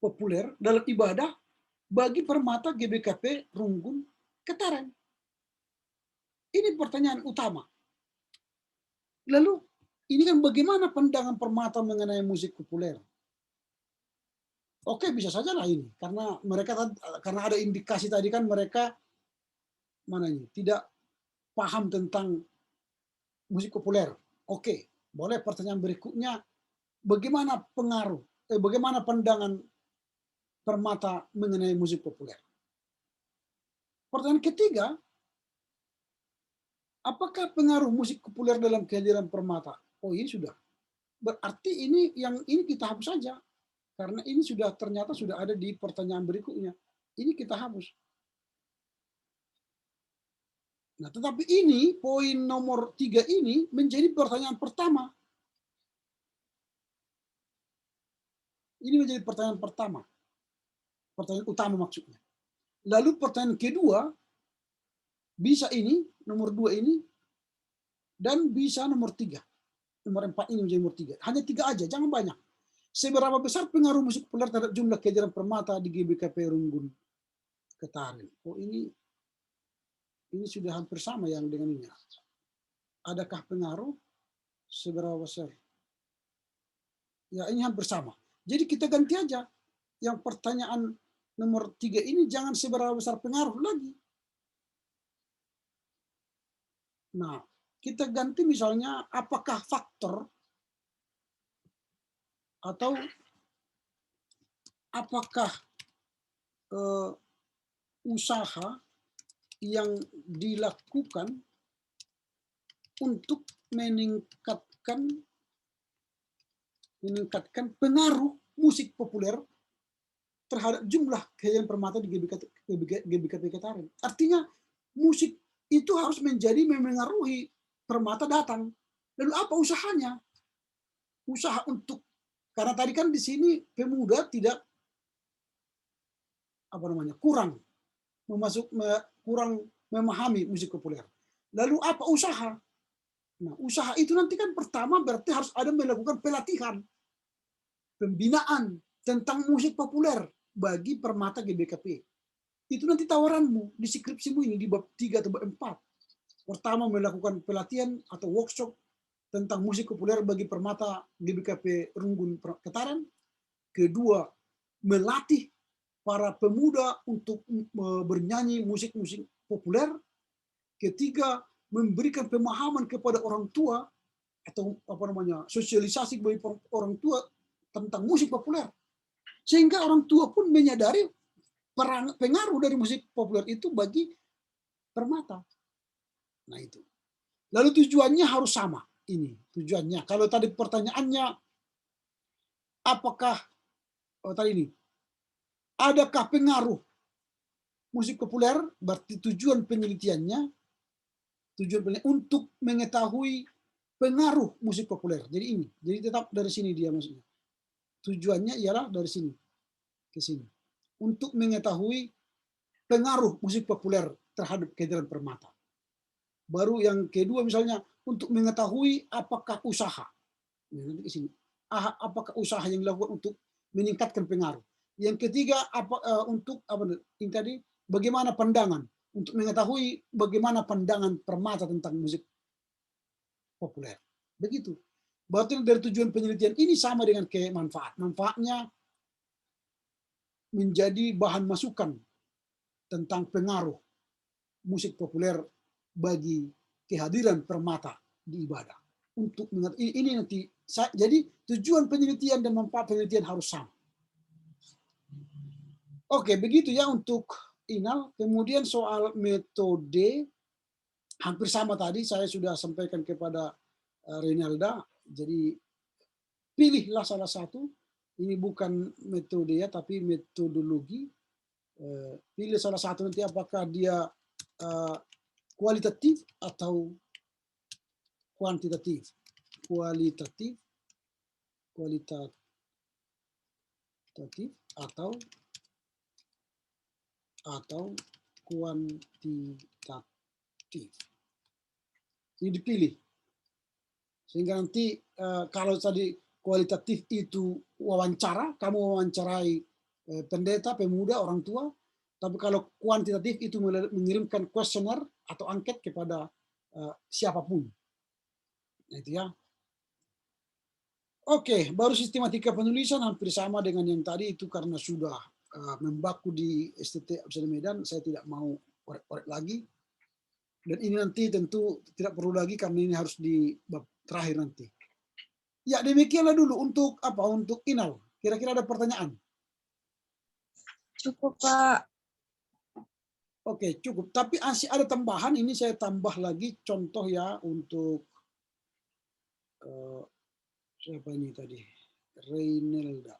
populer dalam ibadah bagi Permata GBKP Runggun Ketaren. Ini pertanyaan utama. Lalu ini kan bagaimana pandangan Permata mengenai musik populer? Oke, bisa saja lah ini, karena ada indikasi tadi kan mereka tidak paham tentang musik populer. Oke, boleh pertanyaan berikutnya, bagaimana pandangan Permata mengenai musik populer? Pertanyaan ketiga, apakah pengaruh musik populer dalam kehadiran Permata? Oh, ini sudah. Berarti ini kita hapus saja. Karena ini ternyata sudah ada di pertanyaan berikutnya. Ini kita hapus. Nah, tetapi ini poin nomor 3 ini menjadi pertanyaan pertama. Ini menjadi pertanyaan pertama. Pertanyaan utama maksudnya. Lalu pertanyaan kedua, bisa ini, nomor 2 ini, dan bisa nomor 3. Nomor 4 ini menjadi nomor 3. Hanya 3 aja, jangan banyak. Seberapa besar pengaruh musik populer terhadap jumlah kehadiran Permata di GBKP Runggun Ketaren? Oh, ini sudah hampir sama yang dengan ini. Adakah pengaruh? Seberapa besar? Ya, ini hampir sama. Jadi kita ganti aja. Yang pertanyaan nomor 3 ini jangan seberapa besar pengaruh lagi. Nah, kita ganti misalnya apakah faktor atau apakah usaha yang dilakukan untuk meningkatkan pengaruh musik populer terhadap jumlah kehadiran Permata di GBKP Ketaren. Artinya musik itu harus memengaruhi Permata datang. Lalu apa usahanya? Usaha untuk, karena tadi kan di sini pemuda tidak kurang memahami musik populer. Lalu apa usaha? Nah, usaha itu nanti kan pertama berarti harus ada melakukan pelatihan, pembinaan tentang musik populer bagi Permata GBKP. Itu nanti tawaranmu di skripsimu ini di bab 3 atau bab 4. Pertama melakukan pelatihan atau workshop tentang musik populer bagi Permata GBKP Runggun Ketaren. Kedua, melatih para pemuda untuk bernyanyi musik-musik populer. Ketiga, memberikan pemahaman kepada orang tua atau sosialisasi bagi orang tua tentang musik populer. Sehingga orang tua pun menyadari pengaruh dari musik populer itu bagi Permata. Nah, itu. Lalu tujuannya harus sama. Ini tujuannya. Kalau tadi pertanyaannya, apakah tadi ini, adakah pengaruh musik populer? Berarti tujuan penelitiannya untuk mengetahui pengaruh musik populer. Jadi ini. Jadi tetap dari sini dia maksudnya. Tujuannya ialah dari sini ke sini. Untuk mengetahui pengaruh musik populer terhadap kehadiran Permata. Baru yang kedua misalnya untuk mengetahui apakah usaha. Nanti ke sini. Apakah usaha yang dilakukan untuk meningkatkan pengaruh. Yang ketiga bagaimana pandangan untuk mengetahui bagaimana pandangan Permata tentang musik populer. Begitu. Berarti dari tujuan penelitian ini sama dengan kayak manfaat. Manfaatnya menjadi bahan masukan tentang pengaruh musik populer bagi kehadiran permata di ibadah. Untuk ini nanti, jadi tujuan penelitian dan manfaat penelitian harus sama. Oke, begitu ya untuk Inal. Kemudian soal metode, hampir sama tadi saya sudah sampaikan kepada Renalda. Jadi pilihlah salah satu. Ini bukan metode ya, tapi metodologi. Pilih salah satu nanti apakah dia kualitatif atau kuantitatif. Kualitatif atau kuantitatif. Ini dipilih. Sehingga nanti kalau tadi kualitatif itu wawancara, kamu wawancarai pendeta, pemuda, orang tua. Tapi kalau kuantitatif itu mengirimkan kuesioner atau angket kepada siapapun. Nah, itu ya. Oke, baru sistematika penulisan hampir sama dengan yang tadi itu karena sudah membaku di STT Absada Medan, saya tidak mau korek-korek lagi. Dan ini nanti tentu tidak perlu lagi karena ini harus di bab terakhir nanti. Ya, demikianlah dulu untuk apa? Untuk Inal. Kira-kira ada pertanyaan? Cukup, Pak. Oke, cukup. Tapi masih ada tambahan, ini saya tambah lagi contoh ya untuk siapa ini tadi? Reynelda.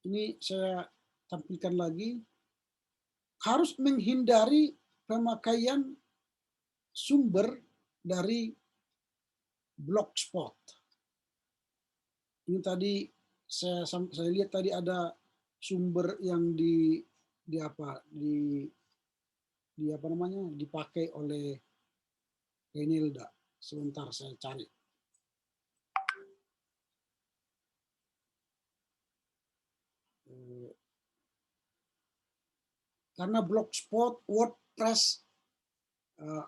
Ini saya tampilkan lagi. Harus menghindari pemakaian sumber dari blogspot. Ini tadi saya lihat tadi ada sumber yang di apa namanya dipakai oleh Renilda. Sebentar saya cari. Karena blogspot, WordPress,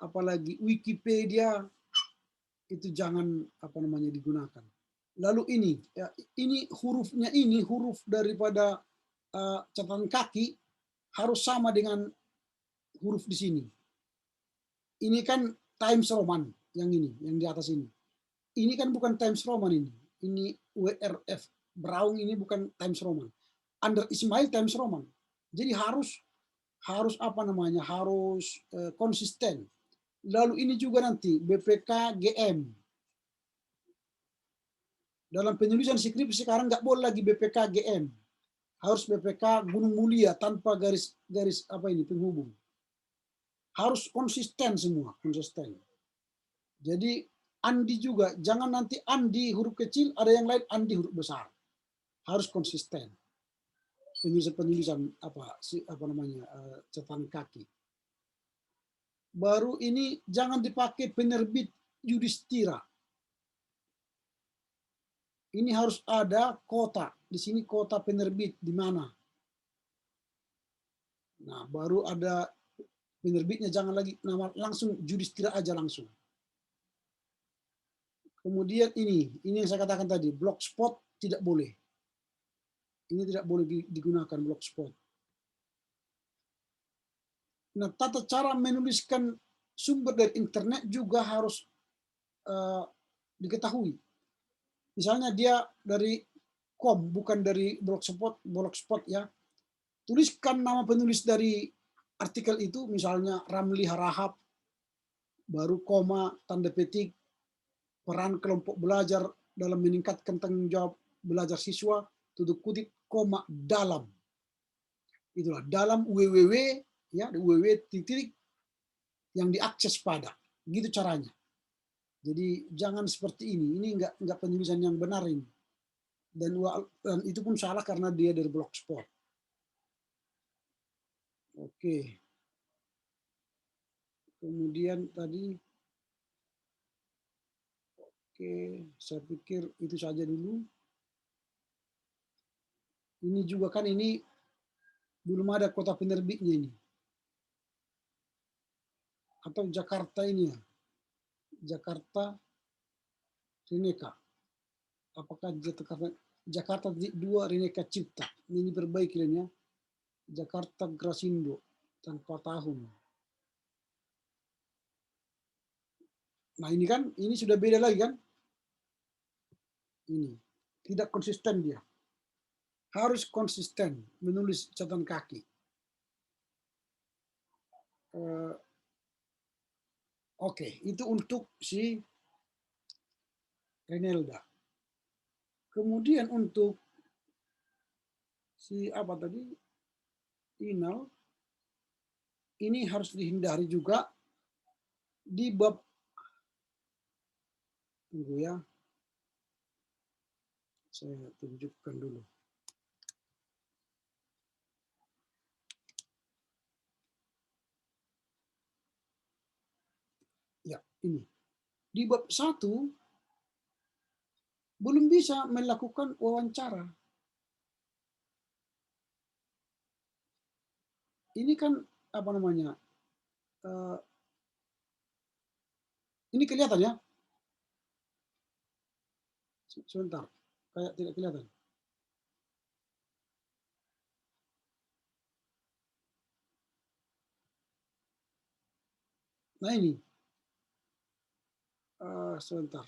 apalagi Wikipedia itu jangan apa namanya digunakan. Lalu ini hurufnya, ini huruf daripada catatan kaki harus sama dengan huruf di sini. Ini kan Times Roman yang ini, yang di atas ini. Ini kan bukan Times Roman ini. Ini WRF Brown, ini bukan Times Roman. Under Ismail Times Roman. Jadi harus apa namanya? Harus konsisten. Lalu ini juga nanti BPK GM. Dalam penulisan skripsi sekarang nggak boleh lagi BPK GM. Harus BPK Gunung Mulia tanpa garis apa ini penghubung. Harus konsisten semua, konsisten. Jadi Andi juga, jangan nanti Andi huruf kecil, ada yang lain Andi huruf besar. Harus konsisten. Penulisan apa namanya catatan kaki. Baru ini jangan dipakai penerbit Yudhistira. Ini harus ada kota. Di sini kota penerbit di mana. Nah, baru ada penerbitnya, jangan lagi nama langsung Yudhistira aja langsung. Kemudian ini yang saya katakan tadi, blogspot tidak boleh. Ini tidak boleh digunakan blogspot. Nah, tata cara menuliskan sumber dari internet juga harus diketahui. Misalnya dia dari bukan dari blogspot ya. Tuliskan nama penulis dari artikel itu, misalnya Ramli Harahap, baru koma, tanda petik, peran kelompok belajar dalam meningkatkan tanggung jawab belajar siswa, tutup kutip, koma, dalam. Itulah, dalam www, ya, www titik yang diakses pada. Gitu caranya. Jadi jangan seperti ini. Ini enggak penulisan yang benar ini. Dan itu pun salah karena dia dari blogspot. Oke. Kemudian tadi, oke, saya pikir itu saja dulu. Ini juga kan ini belum ada kota penerbitnya ini. Atau Jakarta ini ya. Jakarta Rineka. Apakah Jakarta 2 Rineka Cipta? Ini perbaiki ya. Jakarta Grasindo tanpa tahun. Nah ini kan, ini sudah beda lagi kan? Ini tidak konsisten dia. Harus konsisten menulis catatan kaki. Oke, itu untuk si Renelda. Kemudian untuk si apa tadi? Inal, ini harus dihindari juga di bab, tunggu ya, saya tunjukkan dulu. Ya, ini. Di bab 1 belum bisa melakukan wawancara. Ini kan apa namanya? Ini kelihatan ya? Sebentar, kayak tidak kelihatan. Nah ini, sebentar.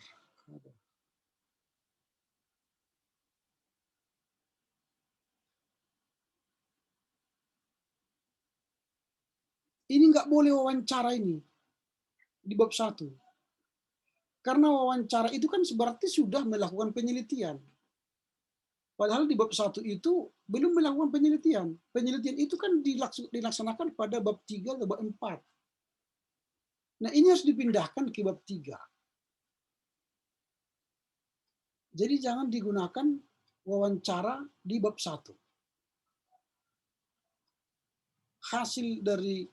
Ini nggak boleh wawancara ini di bab 1. Karena wawancara itu kan berarti sudah melakukan penelitian. Padahal di bab 1 itu belum melakukan penelitian. Penelitian itu kan dilaksanakan pada bab 3 atau bab 4. Nah ini harus dipindahkan ke bab 3. Jadi jangan digunakan wawancara di bab 1. Hasil dari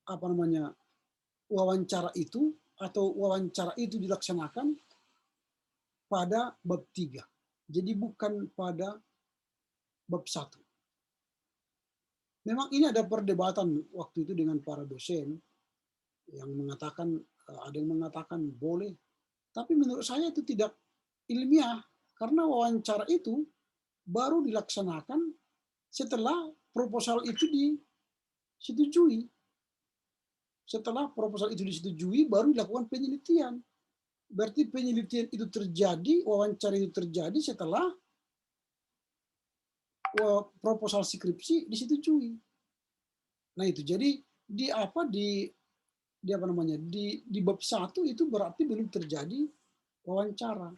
apa namanya wawancara itu atau wawancara itu dilaksanakan pada bab 3. Jadi bukan pada bab 1. Memang ini ada perdebatan waktu itu dengan para dosen yang mengatakan, ada yang mengatakan boleh, tapi menurut saya itu tidak ilmiah karena wawancara itu baru dilaksanakan setelah proposal itu disetujui. Setelah proposal itu disetujui baru dilakukan penelitian. Berarti penelitian itu terjadi, wawancara itu terjadi setelah proposal skripsi disetujui. Nah itu jadi di apa di apa namanya di bab 1 itu berarti belum terjadi wawancara.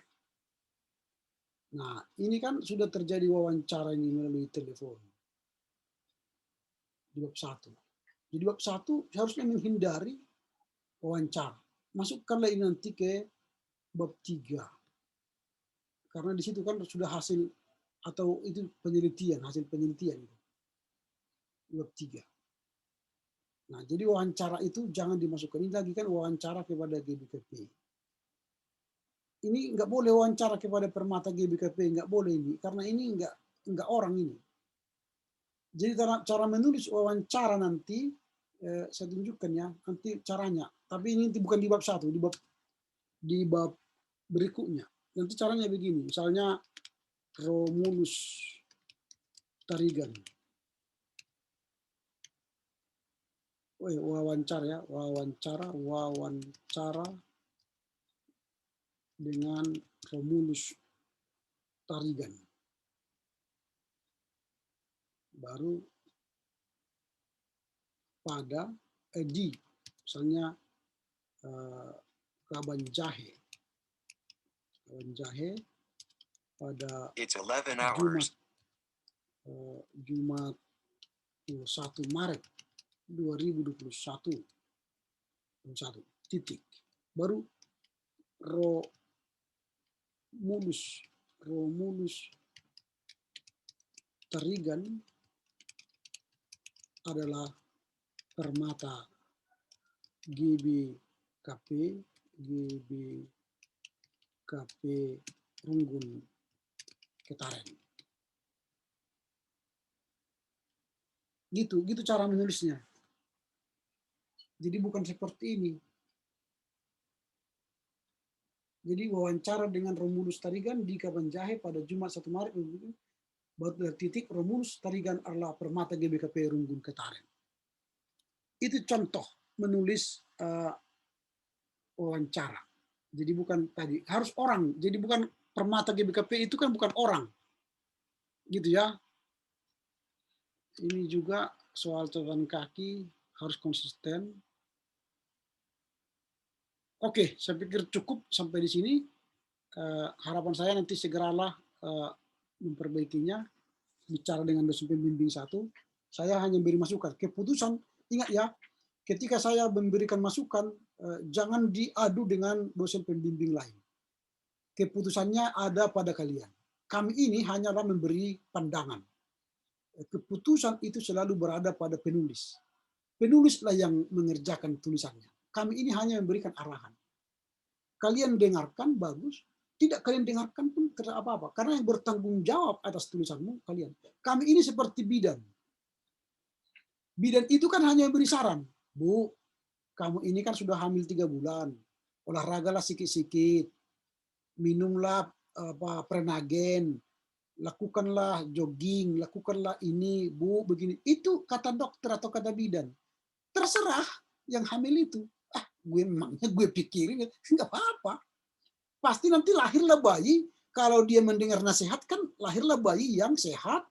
Nah ini kan sudah terjadi wawancara ini melalui telepon di bab 1. Jadi bab 1 harusnya menghindari wawancara. Masukkanlah ini nanti ke bab 3. Karena di situ kan sudah hasil atau itu penelitian, hasil penelitian itu. Bab 3. Nah, jadi wawancara itu jangan dimasukkan. Ini lagi kan wawancara kepada GBKP. Ini nggak boleh wawancara kepada permata GBKP, nggak boleh ini. Karena ini nggak orang ini. Jadi cara menulis wawancara nanti, saya tunjukkan ya, nanti caranya. Tapi ini bukan di bab 1, di bab berikutnya. Nanti caranya begini, misalnya Romulus Tarigan. Wawancara ya, wawancara dengan Romulus Tarigan. Baru pada di misalnya Kaban Jahe pada Jumat 1 Maret 2021 titik. Baru Romulus Tarigan adalah permata GBKP Runggun Ketaren. Gitu cara menulisnya. Jadi bukan seperti ini. Jadi wawancara dengan Romulus Tarigan di Kabanjahe pada Jumat 1 Maret titik Romulus Tarigan adalah permata GBKP Runggun Ketaren. Itu contoh menulis wawancara. Jadi bukan tadi harus orang. Jadi bukan permata GBKP itu kan bukan orang, gitu ya. Ini juga soal catatan kaki harus konsisten. Oke, saya pikir cukup sampai di sini. Harapan saya nanti segeralah memperbaikinya. Bicara dengan dosen pembimbing satu. Saya hanya beri masukan. Keputusan, ingat ya, ketika saya memberikan masukan, jangan diadu dengan dosen pembimbing lain. Keputusannya ada pada kalian. Kami ini hanyalah memberi pandangan. Keputusan itu selalu berada pada penulis. Penulislah yang mengerjakan tulisannya. Kami ini hanya memberikan arahan. Kalian dengarkan, bagus. Tidak kalian dengarkan pun tidak apa-apa. Karena yang bertanggung jawab atas tulisanmu, kalian. Kami ini seperti bidan. Bidan itu kan hanya beri saran. Bu, kamu ini kan sudah hamil 3 bulan. Olahragalah sikit-sikit. Minumlah Prenagen. Lakukanlah jogging. Lakukanlah ini, Bu, begini. Itu kata dokter atau kata bidan. Terserah yang hamil itu. Gue pikirin, nggak apa-apa. Pasti nanti lahirlah bayi. Kalau dia mendengar nasihat kan lahirlah bayi yang sehat,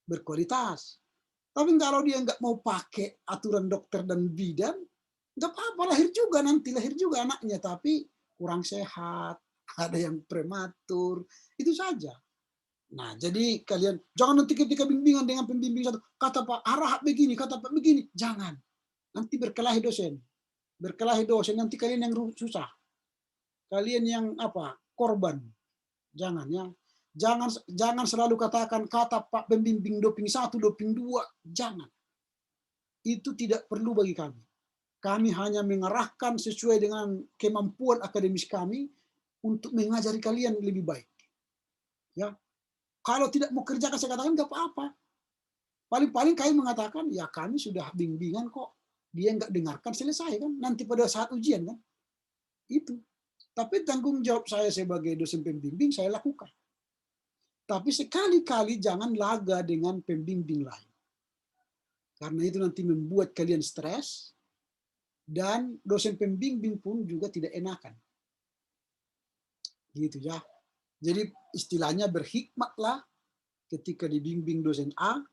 berkualitas. Tapi kalau dia nggak mau pakai aturan dokter dan bidan, nggak apa-apa, lahir juga anaknya, tapi kurang sehat, ada yang prematur, itu saja. Nah, jadi kalian jangan nanti ketika bimbingan dengan pembimbing satu, kata Pak arah begini, kata Pak begini, jangan. Nanti berkelahi dosen. Nanti kalian yang susah. Kalian yang korban. Jangan ya. Jangan selalu katakan kata Pak pembimbing doping 1, doping 2, jangan. Itu tidak perlu bagi kami. Kami hanya mengarahkan sesuai dengan kemampuan akademis kami untuk mengajari kalian lebih baik. Ya. Kalau tidak mau kerjakan saya katakan nggak apa-apa. Paling-paling kami mengatakan ya kami sudah bimbingan kok. Dia nggak dengarkan, selesai kan. Nanti pada saat ujian kan. Itu. Tapi tanggung jawab saya sebagai dosen pembimbing saya lakukan. Tapi sekali-kali jangan laga dengan pembimbing lain. Karena itu nanti membuat kalian stres dan dosen pembimbing pun juga tidak enakan. Gitu ya. Jadi istilahnya berhikmatlah ketika dibimbing dosen A,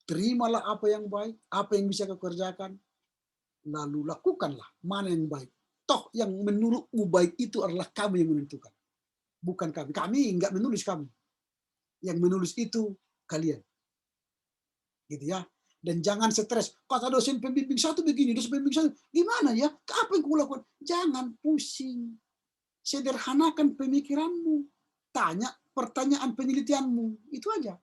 terimalah apa yang baik, apa yang bisa kau kerjakan, lalu lakukanlah mana yang baik. Toh yang menurutmu baik itu adalah kamu yang menentukan. Bukan kami. Kami enggak menulis kami. Yang menulis itu kalian. Gitu ya. Dan jangan stres. Kata dosen pembimbing satu begini, dosen pembimbing satu. Gimana ya? Apa yang kau lakukan? Jangan pusing. Sederhanakan pemikiranmu. Tanya pertanyaan penelitianmu. Itu aja.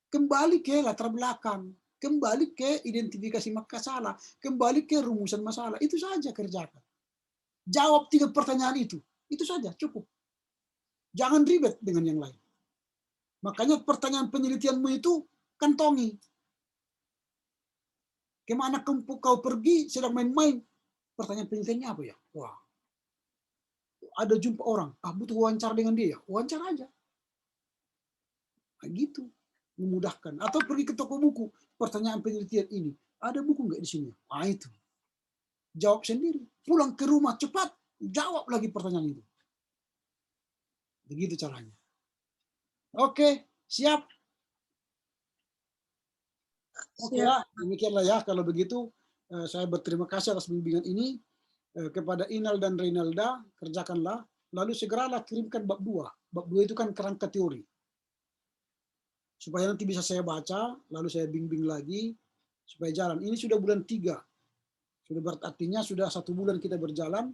Kembali ke latar belakang. Kembali ke identifikasi masalah. Kembali ke rumusan masalah. Itu saja kerjakan. Jawab 3 pertanyaan itu. Itu saja, cukup. Jangan ribet dengan yang lain. Makanya pertanyaan penelitianmu itu kantongi. Kemana kau pergi sedang main-main? Pertanyaan penelitiannya apa ya? Wah, ada jumpa orang. Butuh wawancara dengan dia. Wawancara aja. Nah, gitu. Memudahkan. Atau pergi ke toko buku. Pertanyaan penelitian ini. Ada buku nggak di sini? Nah, itu. Jawab sendiri. Pulang ke rumah cepat. Jawab lagi pertanyaan itu. Begitu caranya. Oke, siap. Oke ya, demikianlah ya. Kalau begitu, saya berterima kasih atas bimbingan ini. Kepada Inal dan Reynalda, kerjakanlah. Lalu segeralah kirimkan bab 2. Bab 2 itu kan kerangka teori. Supaya nanti bisa saya baca, lalu saya bimbing lagi, supaya jalan. Ini sudah bulan 3. Sudah berartinya sudah 1 bulan kita berjalan.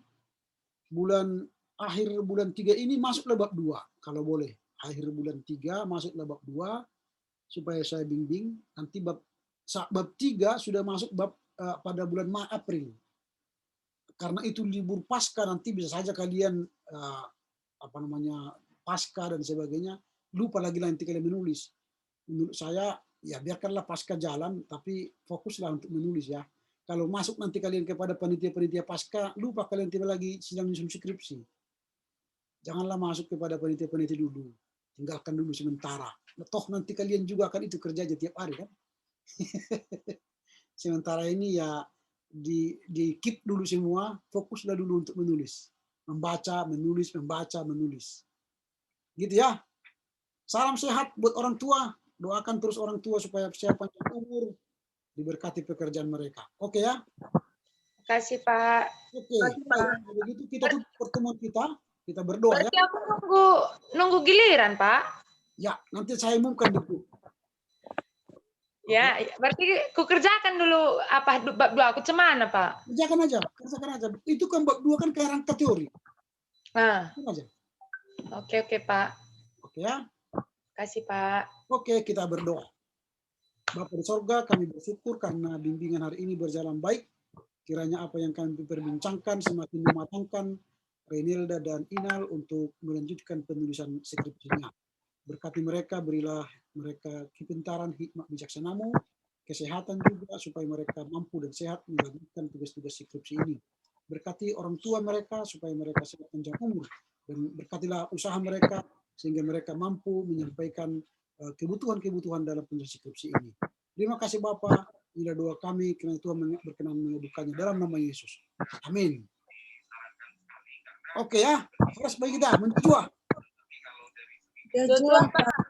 Akhir bulan 3 ini masuklah bab 2, kalau boleh. Akhir bulan 3 masuklah bab 2, supaya saya bimbing. Nanti bab 3 sudah masuk bab pada bulan April. Karena itu libur pasca, nanti bisa saja kalian pasca dan sebagainya, lupa lagi nanti kalian menulis. Menurut saya ya biarkanlah pasca jalan, tapi fokuslah untuk menulis ya. Kalau masuk nanti kalian kepada panitia-panitia pasca, lupa kalian tiba lagi sedang menyusun skripsi. Janganlah masuk kepada peneliti-peneliti dulu. Tinggalkan dulu sementara. Toh nanti kalian juga akan itu kerja aja tiap hari kan. Sementara ini ya di keep dulu semua, fokuslah dulu untuk menulis. Membaca, menulis, membaca, menulis. Gitu ya. Salam sehat buat orang tua. Doakan terus orang tua supaya sehat panjang umur, diberkati pekerjaan mereka. Oke ya? Terima kasih, Pak. Oke. Kalau begitu kita tutup pertemuan kita berdoa ya. Berarti aku nunggu giliran, Pak. Ya, nanti saya umumkan di grup. Ya, berarti ku kerjakan dulu apa bab 2 aku cemana, Pak? Kerjakan aja. Itu kan bab 2 kan kerangka teori. Nah, Kerjakan aja. oke, Pak. Oke ya. Kasih, Pak. Oke, kita berdoa. Bapa di sorga, kami bersyukur karena bimbingan hari ini berjalan baik. Kiranya apa yang kami perbincangkan semakin mematangkan Renilda dan Inal untuk melanjutkan penulisan skripsinya. Berkati mereka, berilah mereka kepintaran, hikmat, bijaksanamu, kesehatan juga supaya mereka mampu dan sehat melanjutkan tugas-tugas skripsi ini. Berkati orang tua mereka supaya mereka sehat panjang umur, dan berkatilah usaha mereka sehingga mereka mampu menyampaikan kebutuhan-kebutuhan dalam penulisan skripsi ini. Terima kasih Bapak, inilah doa kami, karena Tuhan berkenan mengabulkannya dalam nama Yesus. Amin. Oke ya, terus bagi kita menuju. Tujuan, Pak.